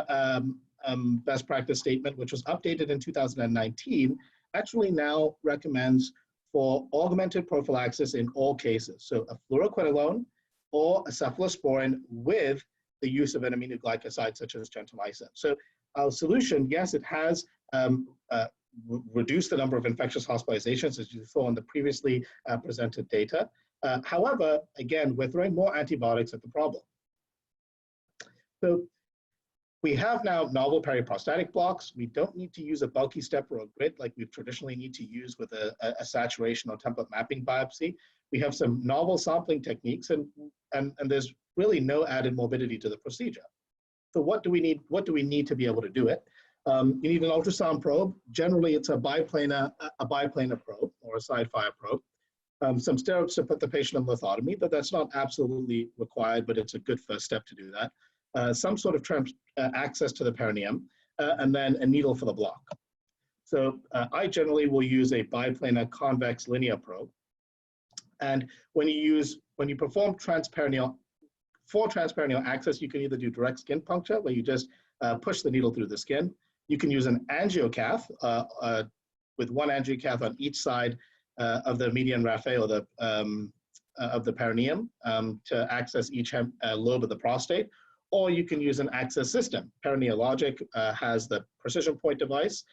best practice statement, which was updated in 2019, actually now recommends for augmented prophylaxis in all cases. So a fluoroquinolone or a cephalosporin with the use of an aminoglycoside such as gentamicin. So our solution, yes, it has reduced the number of infectious hospitalizations, as you saw in the previously presented data. However, again, we're throwing more antibiotics at the problem. So We have now novel periprostatic blocks. We don't need to use a bulky step or a grid like we traditionally need to use with a saturation or template mapping biopsy. We have some novel sampling techniques, and there's really no added morbidity to the procedure. So what do we need? What do we need to be able to do it? You need an ultrasound probe. Generally, it's a biplanar probe or a side-fire probe. Some steroids to put the patient on lithotomy, but that's not absolutely required, but it's a good first step to do that. Some sort of access to the perineum, and then a needle for the block. So I generally will use a biplanar convex linear probe. And when you perform transperineal, for transperineal access, you can either do direct skin puncture, where you just push the needle through the skin. You can use an angiocath with one angiocath on each side of the median raphe or of the perineum to access each lobe of the prostate. Or you can use an access system. Perinealogic has the precision point device,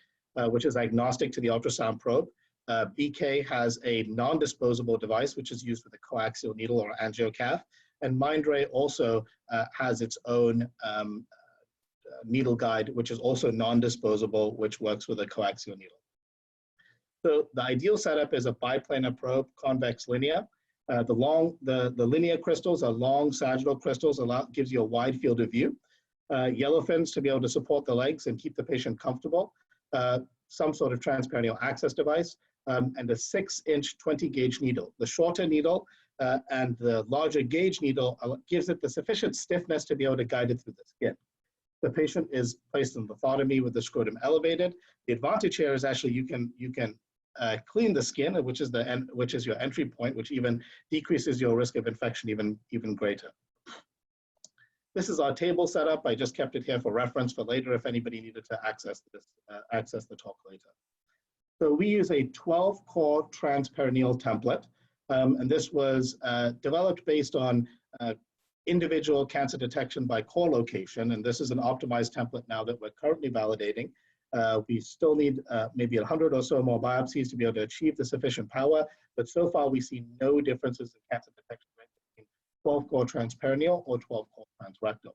which is agnostic to the ultrasound probe. BK has a non-disposable device, which is used with a coaxial needle or angiocath. And Mindray also has its own needle guide, which is also non-disposable, which works with a coaxial needle. So the ideal setup is a biplanar probe, convex linear. The linear crystals are long sagittal crystals, gives you a wide field of view. Yellow fins to be able to support the legs and keep the patient comfortable. Some sort of transperineal access device, and a 6-inch 20-gauge needle. The shorter needle and the larger gauge needle gives it the sufficient stiffness to be able to guide it through the skin. The patient is placed in lithotomy with the scrotum elevated. The advantage here is actually you can clean the skin, which is your entry point, which even decreases your risk of infection even greater. This is our table setup. I just kept it here for reference for later if anybody needed to access the talk later. So we use a 12-core transperineal template, and this was developed based on individual cancer detection by core location, and this is an optimized template now that we're currently validating. We still need maybe 100 or so more biopsies to be able to achieve the sufficient power, but so far we see no differences in cancer detection rate between 12-core transperineal or 12-core transrectal.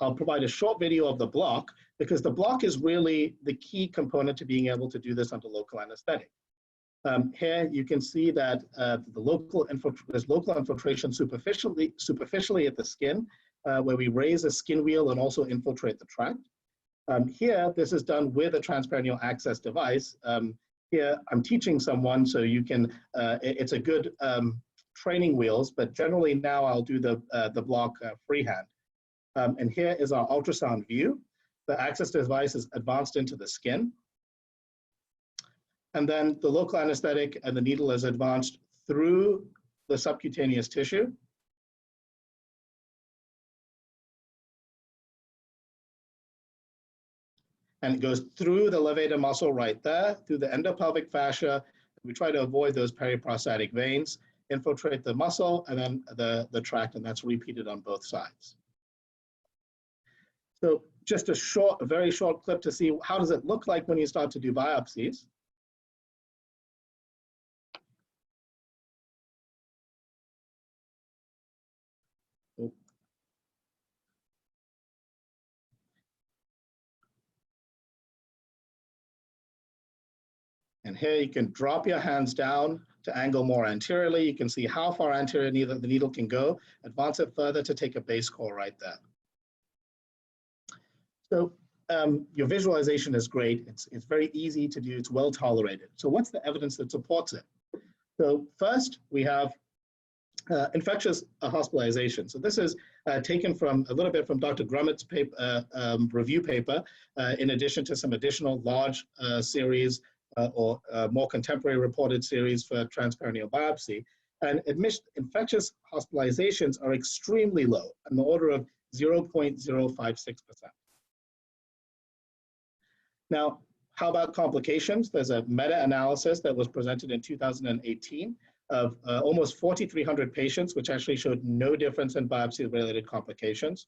I'll provide a short video of the block because the block is really the key component to being able to do this under local anesthetic. Here you can see that there's local infiltration superficially at the skin, where we raise a skin wheel and also infiltrate the tract. Here, this is done with a transperineal access device. Here, I'm teaching someone, so you can, it's a good training wheels, but generally now I'll do the block freehand. And here is our ultrasound view. The access device is advanced into the skin. And then the local anesthetic and the needle is advanced through the subcutaneous tissue. And it goes through the levator muscle right there, through the endopelvic fascia. We try to avoid those periprostatic veins, infiltrate the muscle and then the tract, and that's repeated on both sides. So just a very short clip to see how does it look like when you start to do biopsies. And here you can drop your hands down to angle more anteriorly. You can see how far anterior the needle can go. Advance it further to take a base core right there. So your visualization is great. It's very easy to do. It's well tolerated. So what's the evidence that supports it? So first, we have infectious hospitalization. So this is taken from a little bit from Dr. Grummett's paper, review paper, in addition to some additional large series or more contemporary reported series for transperineal biopsy. And infectious hospitalizations are extremely low, in the order of 0.056%. Now, how about complications? There's a meta-analysis that was presented in 2018 of almost 4,300 patients, which actually showed no difference in biopsy-related complications,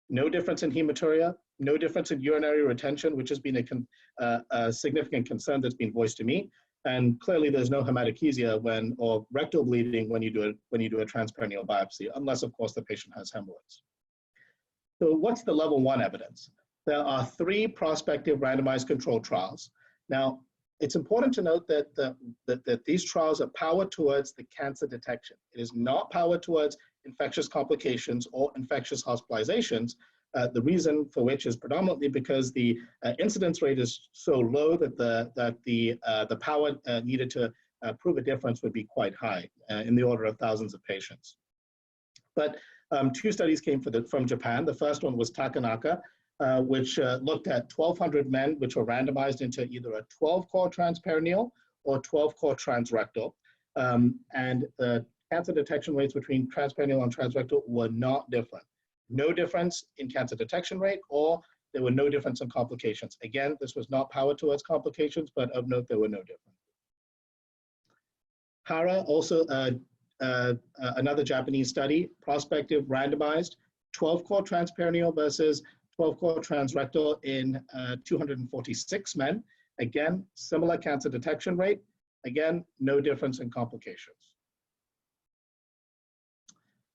no difference in hematuria, no difference in urinary retention, which has been a significant concern that's been voiced to me. And clearly there's no hematochezia or rectal bleeding when you do a transperineal biopsy, unless of course the patient has hemorrhoids. So what's the level 1 evidence? There are 3 prospective randomized controlled trials. Now, it's important to note that these trials are powered towards the cancer detection. It is not powered towards infectious complications or infectious hospitalizations, the reason for which is predominantly because the incidence rate is so low that the power needed to prove a difference would be quite high, in the order of thousands of patients. But 2 studies came from Japan. The first one was Takanaka, which looked at 1,200 men which were randomized into either a 12-core transperineal or 12-core transrectal. And the cancer detection rates between transperineal and transrectal were not different. No difference in cancer detection rate, or there were no difference in complications. Again, this was not powered towards complications, but of note, there were no difference. HARA, also another Japanese study, prospective randomized 12-core transperineal versus 12-core transrectal in 246 men. Again, similar cancer detection rate. Again, no difference in complications.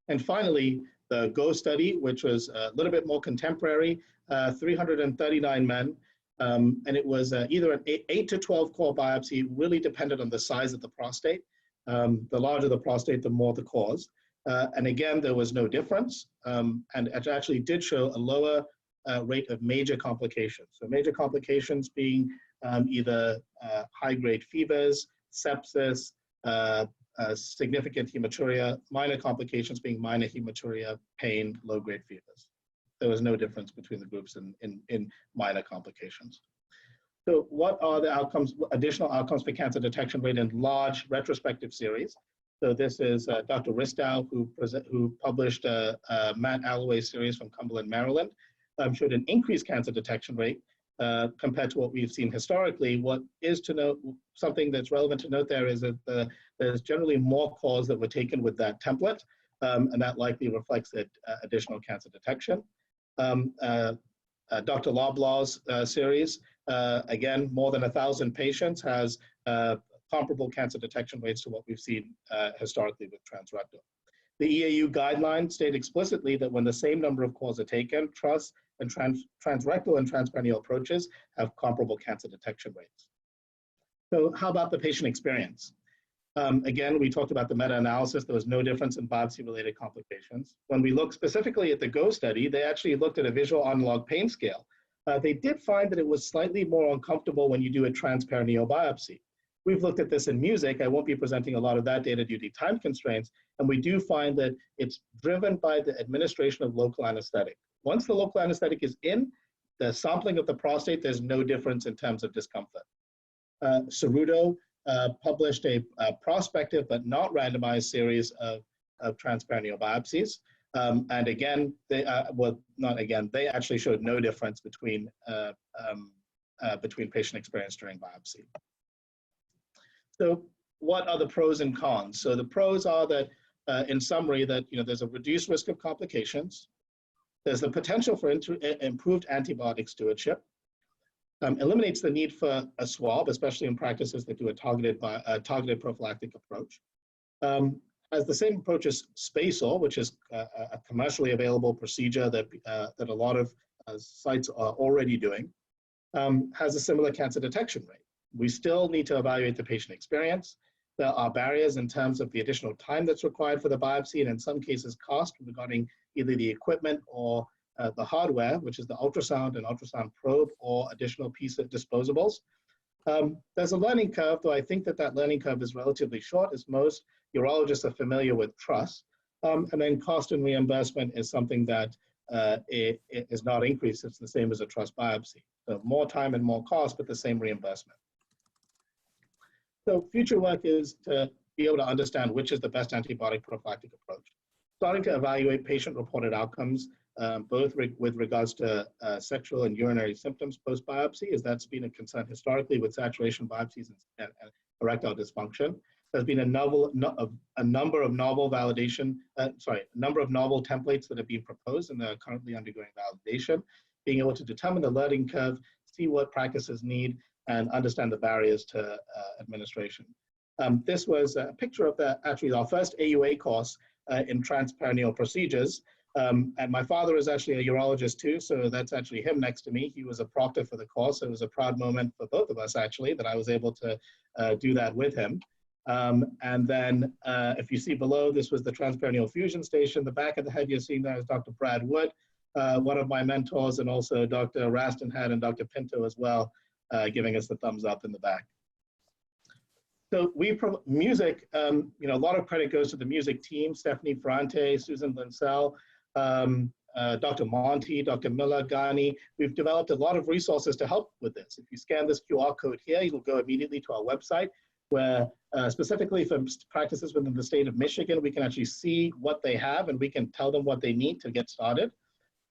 And finally, the GO study, which was a little bit more contemporary, 339 men. And it was either an 8 to 12 core biopsy, really depended on the size of the prostate. The larger the prostate, the more the cores. And again, there was no difference. And it actually did show a lower rate of major complications. So major complications being either high-grade fevers, sepsis, significant hematuria, minor complications being minor hematuria, pain, low-grade fevers. There was no difference between the groups in minor complications. So what are the outcomes, additional outcomes for cancer detection rate in large retrospective series? So this is Dr. Ristow, who published a Matt Alloway series from Cumberland, Maryland, showed an increased cancer detection rate compared to what we've seen historically. What is to note, something that's relevant to note there is that there's generally more calls that were taken with that template, and that likely reflects that additional cancer detection. Dr. Loblaw's series, again, more than 1,000 patients, has comparable cancer detection rates to what we've seen historically with transrectal. The EAU guidelines state explicitly that when the same number of calls are taken, TRUS and transrectal and transperineal approaches have comparable cancer detection rates. So how about the patient experience? Again, we talked about the meta-analysis. There was no difference in biopsy-related complications. When we look specifically at the GO study, they actually looked at a visual analog pain scale. They did find that it was slightly more uncomfortable when you do a transperineal biopsy. We've looked at this in music. I won't be presenting a lot of that data due to time constraints. And we do find that it's driven by the administration of local anesthetic. Once the local anesthetic is in, the sampling of the prostate, there's no difference in terms of discomfort. Cerudo published a prospective but not randomized series of transperineal biopsies. And again, they actually showed no difference between patient experience during biopsy. So what are the pros and cons? So the pros are that, in summary, that there's a reduced risk of complications. There's the potential for improved antibiotic stewardship. Eliminates the need for a swab, especially in practices that do a targeted prophylactic approach. Has the same approach as Spacel, which is a commercially available procedure that a lot of sites are already doing. Has a similar cancer detection rate. We still need to evaluate the patient experience. There are barriers in terms of the additional time that's required for the biopsy, and in some cases cost regarding either the equipment or the hardware, which is the ultrasound and ultrasound probe, or additional piece of disposables. There's a learning curve, though I think that learning curve is relatively short, as most urologists are familiar with TRUS. And then cost and reimbursement is something that it is not increased. It's the same as a TRUS biopsy. So more time and more cost, but the same reimbursement. So future work is to be able to understand which is the best antibiotic prophylactic approach. Starting to evaluate patient-reported outcomes, both with regards to sexual and urinary symptoms post-biopsy, as that's been a concern historically with saturation biopsies and erectile dysfunction. There's been a number of novel templates that have been proposed and are currently undergoing validation. Being able to determine the learning curve, see what practices need, and understand the barriers to administration. This was a picture of actually our first AUA course in transperineal procedures, And my father is actually a urologist too, so that's actually him next to me. He was a proctor for the course, so it was a proud moment for both of us actually that I was able to do that with him. And then if you see below, this was the transperineal fusion station. The back of the head you're seeing there is Dr. Brad Wood, one of my mentors, and also Dr. Rastenhead and Dr. Pinto as well, giving us the thumbs up in the back. So music, you know, a lot of credit goes to the music team, Stephanie Ferrante, Susan Linsell, Dr. Monty, Dr. Miller, Ghani. We've developed a lot of resources to help with this. If you scan this QR code here, you'll go immediately to our website where specifically for practices within the state of Michigan, we can actually see what they have and we can tell them what they need to get started.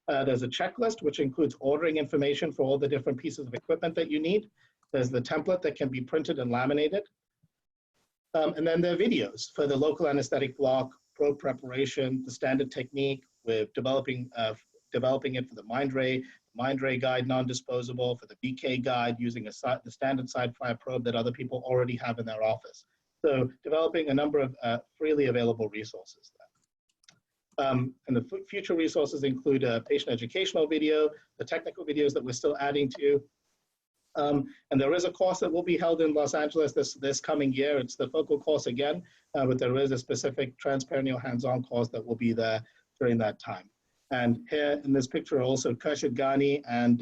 There's a checklist which includes ordering information for all the different pieces of equipment that you need. There's the template that can be printed and laminated. And then there are videos for the local anesthetic block, probe preparation, the standard technique. We're developing it for the Mindray guide, non-disposable, for the BK guide, using the standard side-fire probe that other people already have in their office. So developing a number of freely available resources there. And the future resources include a patient educational video, the technical videos that we're still adding to. And there is a course that will be held in Los Angeles this coming year. It's the focal course again, but there is a specific transperineal hands-on course that will be there during that time. And here in this picture are also Kershid Ghani and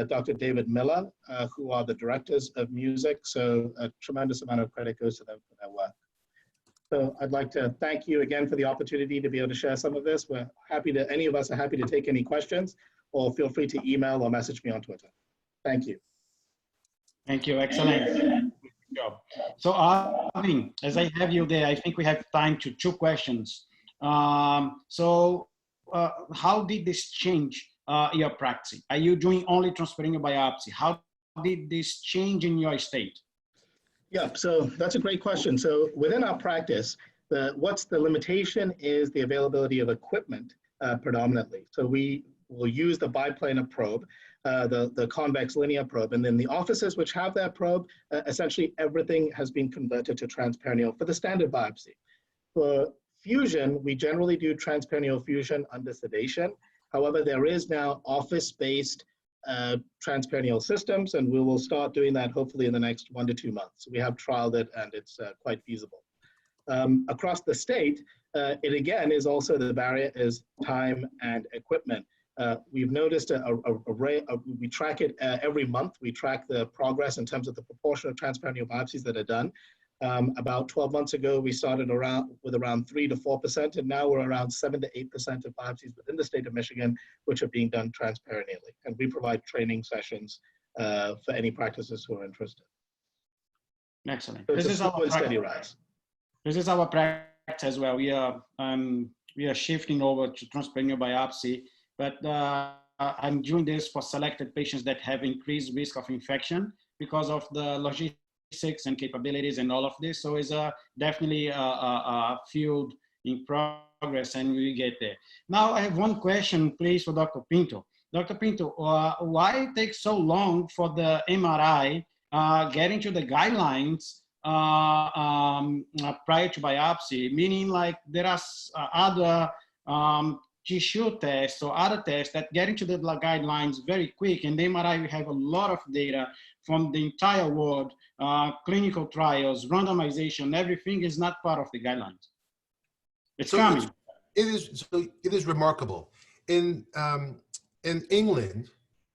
Dr. David Miller, who are the directors of music. So a tremendous amount of credit goes to them for their work. So I'd like to thank you again for the opportunity to be able to share some of this. We're happy to, any of us are happy to take any questions, or feel free to email or message me on Twitter. Thank you. Thank you. Excellent. Good job. So, Arvin, as I have you there, I think we have time to 2 questions. How did this change your practice? Are you doing only transperineal biopsy? How did this change in your state? Yeah, so that's a great question. So within our practice, what's the limitation is the availability of equipment predominantly. So we will use the biplanar probe, the convex linear probe, and then the offices which have that probe, essentially everything has been converted to transperineal for the standard biopsy. For fusion, we generally do transperineal fusion under sedation. However, there is now office-based transperineal systems, and we will start doing that hopefully in the next 1 to 2 months. We have trialed it and it's quite feasible. Across the state, it again is also the barrier is time and equipment. We've noticed we track it every month. We track the progress in terms of the proportion of transperineal biopsies that are done. About 12 months ago, we started with around 3 to 4%, and now we're around 7 to 8% of biopsies within the state of Michigan, which are being done transperineally. And we provide training sessions for any practices who are interested. Excellent. So this is our steady rise. This is our practice as well. We are shifting over to transperineal biopsy, but I'm doing this for selected patients that have increased risk of infection because of the logistics and capabilities and all of this. So it's definitely a field in progress, and we get there. Now I have one question, please, for Dr. Pinto. Dr. Pinto, why it takes so long for the MRI getting to the guidelines prior to biopsy? Meaning, like, there are other tissue tests or other tests that get into the guidelines very quick, and the MRI, we have a lot of data from the entire world, clinical trials, randomization, everything is not part of the guidelines. It's coming. It is remarkable. In England,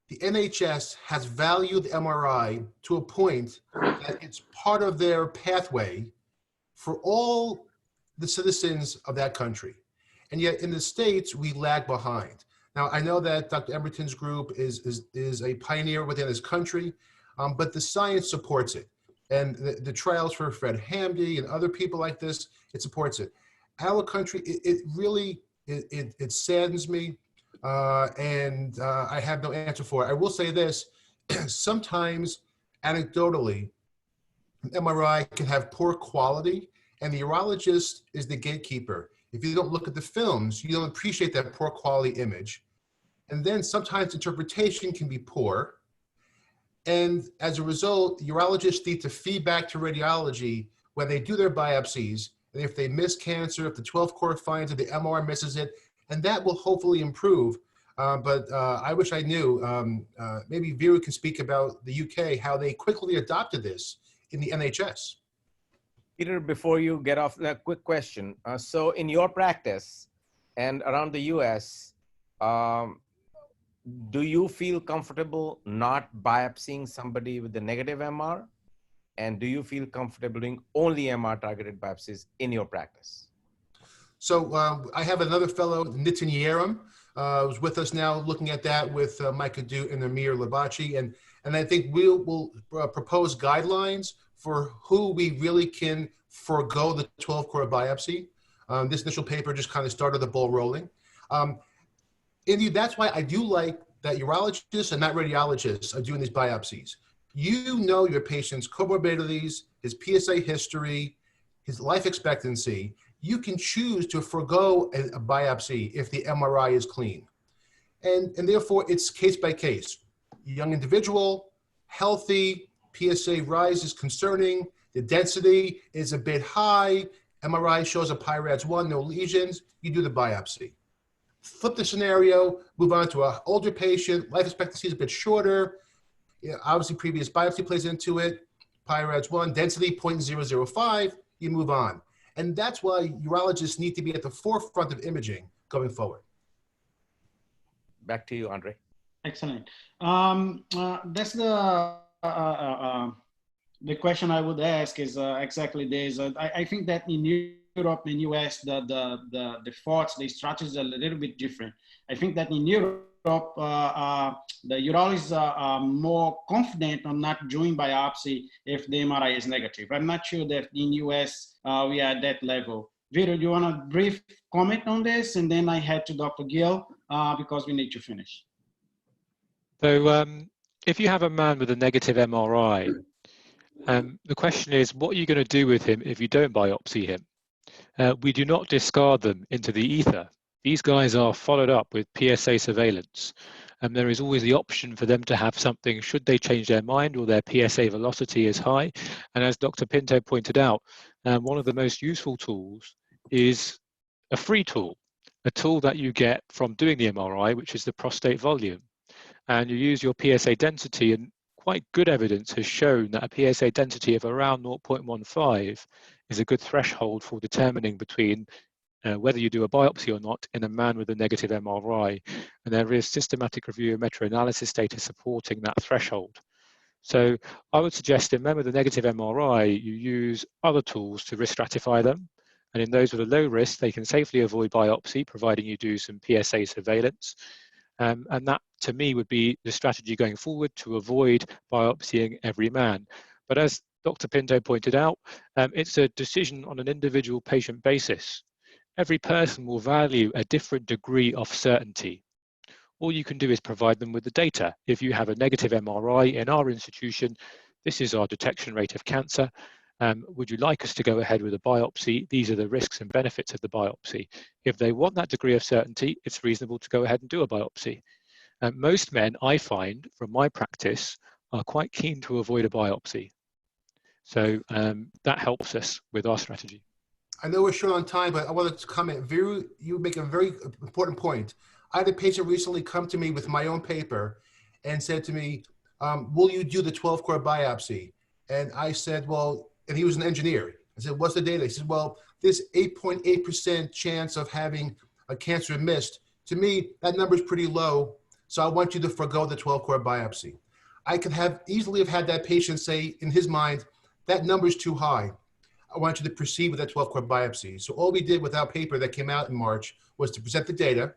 the NHS has valued MRI to a point that it's part of their pathway for all the citizens of that country. And yet in the States, we lag behind. Now, I know that Dr. Emberton's group is a pioneer within this country, but the science supports it. And the trials for Fred Hamdy and other people like this, it supports it. Our country, it really saddens me, and I have no answer for it. I will say this, sometimes anecdotally, MRI can have poor quality, and the urologist is the gatekeeper. If you don't look at the films, you don't appreciate that poor quality image. And then sometimes interpretation can be poor. And as a result, urologists need to feed back to radiology when they do their biopsies. And if they miss cancer, if the 12th core finds it, the MR misses it, and that will hopefully improve. But I wish I knew. Maybe Veeru can speak about the UK, how they quickly adopted this in the NHS. Peter, before you get off, a quick question. So in your practice and around the US, do you feel comfortable not biopsying somebody with the negative MR? And do you feel comfortable doing only MR-targeted biopsies in your practice? So I have another fellow, Nitin Yeram, who's with us now looking at that with Micah Du and Amir Labachi. And I think we'll propose guidelines for who we really can forego the 12-core biopsy. This initial paper just kind of started the ball rolling. Indeed, that's why I do like that urologists and not radiologists are doing these biopsies. You know your patient's comorbidities, his PSA history, his life expectancy. You can choose to forego a biopsy if the MRI is clean. And therefore, it's case by case. Young individual, healthy, PSA rise is concerning, the density is a bit high, MRI shows a PIRADS 1, no lesions, you do the biopsy. Flip the scenario, move on to an older patient, life expectancy is a bit shorter, obviously previous biopsy plays into it, PIRADS 1, density 0.005, you move on. And that's why urologists need to be at the forefront of imaging going forward. Back to you, Andre. Excellent. That's the question I would ask is exactly this. I think that in Europe and US, the thoughts, the strategies are a little bit different. I think that in Europe, the urologists are more confident on not doing biopsy if the MRI is negative. I'm not sure that in US we are at that level. Veeru, do you want a brief comment on this? And then I head to Dr. Gill because we need to finish. So if you have a man with a negative MRI, the question is, what are you going to do with him if you don't biopsy him? We do not discard them into the ether. These guys are followed up with PSA surveillance, and there is always the option for them to have something should they change their mind or their PSA velocity is high. And as Dr. Pinto pointed out, one of the most useful tools is a free tool, a tool that you get from doing the MRI, which is the prostate volume. And you use your PSA density, and quite good evidence has shown that a PSA density of around 0.15 is a good threshold for determining between whether you do a biopsy or not in a man with a negative MRI. And there is systematic review and meta-analysis data supporting that threshold. So I would suggest in men with a negative MRI, you use other tools to risk stratify them. And in those with a low risk, they can safely avoid biopsy, providing you do some PSA surveillance. And that, to me, would be the strategy going forward to avoid biopsying every man. But as Dr. Pinto pointed out, it's a decision on an individual patient basis. Every person will value a different degree of certainty. All you can do is provide them with the data. If you have a negative MRI in our institution, this is our detection rate of cancer. Would you like us to go ahead with a biopsy? These are the risks and benefits of the biopsy. If they want that degree of certainty, it's reasonable to go ahead and do a biopsy. Most men, I find, from my practice, are quite keen to avoid a biopsy. So that helps us with our strategy. I know we're short on time, but I wanted to comment. Veeru, you make a very important point. I had a patient recently come to me with my own paper and said to me, will you do the 12-core biopsy? And I said, well, and he was an engineer. I said, what's the data? He said, well, this 8.8% chance of having a cancer missed, to me, that number is pretty low. So I want you to forego the 12-core biopsy. I could have easily have had that patient say in his mind, that number is too high. I want you to proceed with that 12-core biopsy. So all we did with our paper that came out in March was to present the data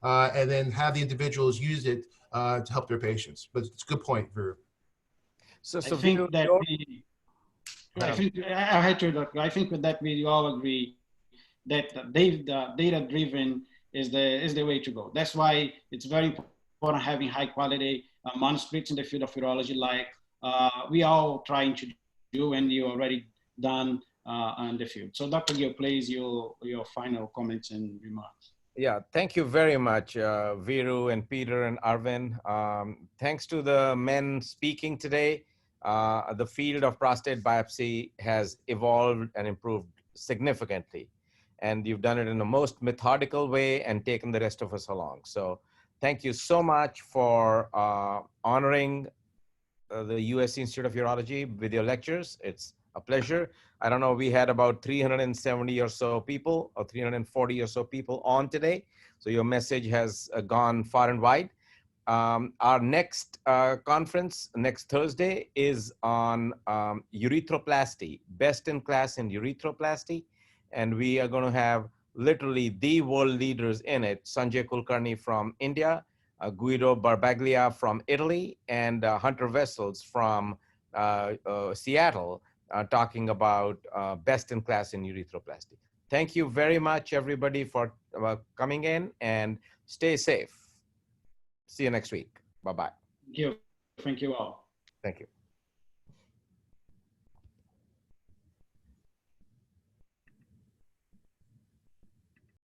and then have the individuals use it to help their patients. But it's a good point, Veeru. I think that I think with that we all agree that the data-driven is the way to go. That's why it's very important having high quality manuscripts in the field of urology, like we are all trying to do, and you already done in the field. So Dr. Gill, please, your final comments and remarks. Yeah, thank you very much, Veeru and Peter and Arvin. Thanks to the men speaking today, the field of prostate biopsy has evolved and improved significantly. and you've done it in the most methodical way and taken the rest of us along. So thank you so much for honoring the U.S. Institute of Urology with your lectures. It's a pleasure. I don't know, we had about 370 or so people, or 340 or so people on today. So your message has gone far and wide. Our next conference, next Thursday, is on urethroplasty, best in class in urethroplasty. And we are going to have literally the world leaders in it, Sanjay Kulkarni from India, Guido Barbaglia from Italy, and Hunter Vessels from Seattle, talking about best in class in urethroplasty. Thank you very much, everybody, for coming in, and stay safe. See you next week. Bye-bye. Thank you. Thank you all. Thank you.